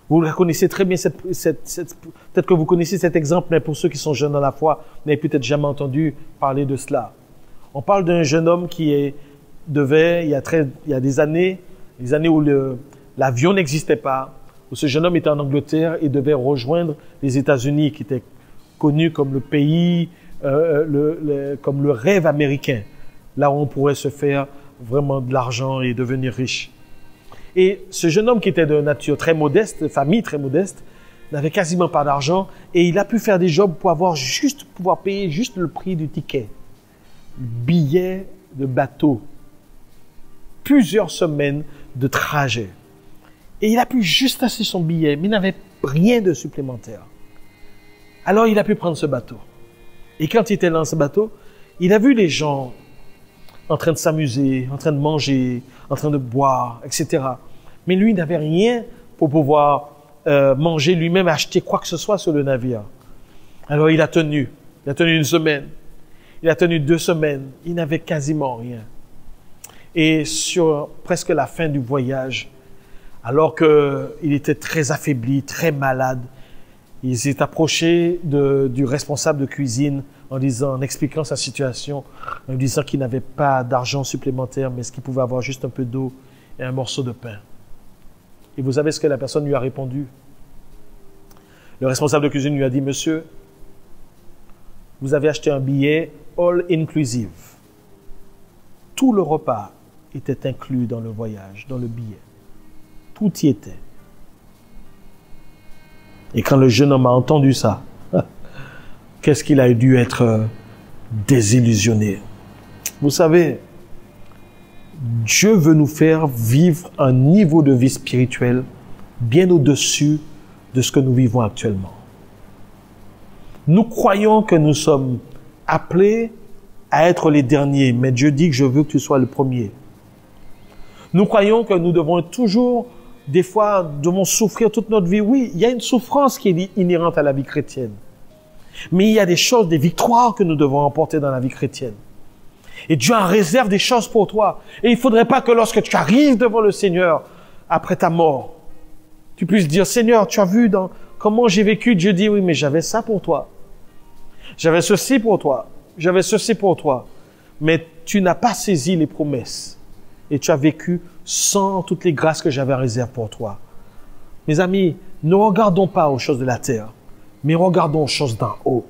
Vous le connaissez très bien, peut-être que vous connaissez cet exemple, mais pour ceux qui sont jeunes dans la foi, vous n'avez peut-être jamais entendu parler de cela. On parle d'un jeune homme qui devait, il y a des années où l'avion n'existait pas, où ce jeune homme était en Angleterre et devait rejoindre les États-Unis, qui étaient connus comme le pays, comme le rêve américain, là où on pourrait se faire vraiment de l'argent et devenir riche. Et ce jeune homme qui était de nature très modeste, famille très modeste, n'avait quasiment pas d'argent et il a pu faire des jobs pour pouvoir payer juste le prix du ticket, billet de bateau, plusieurs semaines de trajet. Et il a pu juste acheter son billet, mais il n'avait rien de supplémentaire. Alors il a pu prendre ce bateau. Et quand il était dans ce bateau, il a vu les gens en train de s'amuser, en train de manger, en train de boire, etc. Mais lui, il n'avait rien pour pouvoir manger lui-même, acheter quoi que ce soit sur le navire. Alors il a tenu une semaine, il a tenu 2 semaines, il n'avait quasiment rien. Et sur presque la fin du voyage, alors qu'il était très affaibli, très malade, il s'est approché du responsable de cuisine en expliquant sa situation, en lui disant qu'il n'avait pas d'argent supplémentaire, mais qu'il pouvait avoir juste un peu d'eau et un morceau de pain. Et vous savez ce que la personne lui a répondu? Le responsable de cuisine lui a dit, « Monsieur, vous avez acheté un billet all inclusive. Tout le repas était inclus dans le voyage, dans le billet. Tout y était. » Et quand le jeune homme a entendu ça, qu'est-ce qu'il a dû être désillusionné. Vous savez, Dieu veut nous faire vivre un niveau de vie spirituelle bien au-dessus de ce que nous vivons actuellement. Nous croyons que nous sommes appelés à être les derniers, mais Dieu dit que je veux que tu sois le premier. Nous croyons que nous devons toujours, des fois, devons souffrir toute notre vie. Oui, il y a une souffrance qui est inhérente à la vie chrétienne. Mais il y a des choses, des victoires que nous devons emporter dans la vie chrétienne. Et Dieu en réserve des choses pour toi. Et il ne faudrait pas que lorsque tu arrives devant le Seigneur, après ta mort, tu puisses dire, Seigneur, tu as vu comment j'ai vécu. Dieu dit, oui, mais j'avais ça pour toi. J'avais ceci pour toi. J'avais ceci pour toi. Mais tu n'as pas saisi les promesses. Et tu as vécu sans toutes les grâces que j'avais en réserve pour toi. Mes amis, ne regardons pas aux choses de la terre, mais regardons aux choses d'en haut.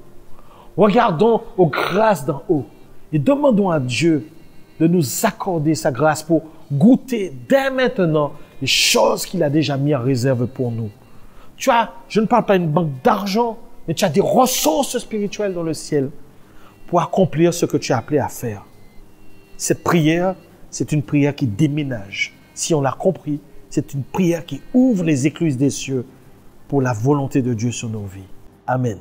Regardons aux grâces d'en haut. Et demandons à Dieu de nous accorder sa grâce pour goûter dès maintenant les choses qu'il a déjà mis en réserve pour nous. Je ne parle pas d'une banque d'argent, mais tu as des ressources spirituelles dans le ciel pour accomplir ce que tu as appelé à faire. Cette prière, c'est une prière qui déménage. Si on l'a compris, c'est une prière qui ouvre les écluses des cieux pour la volonté de Dieu sur nos vies. Amen.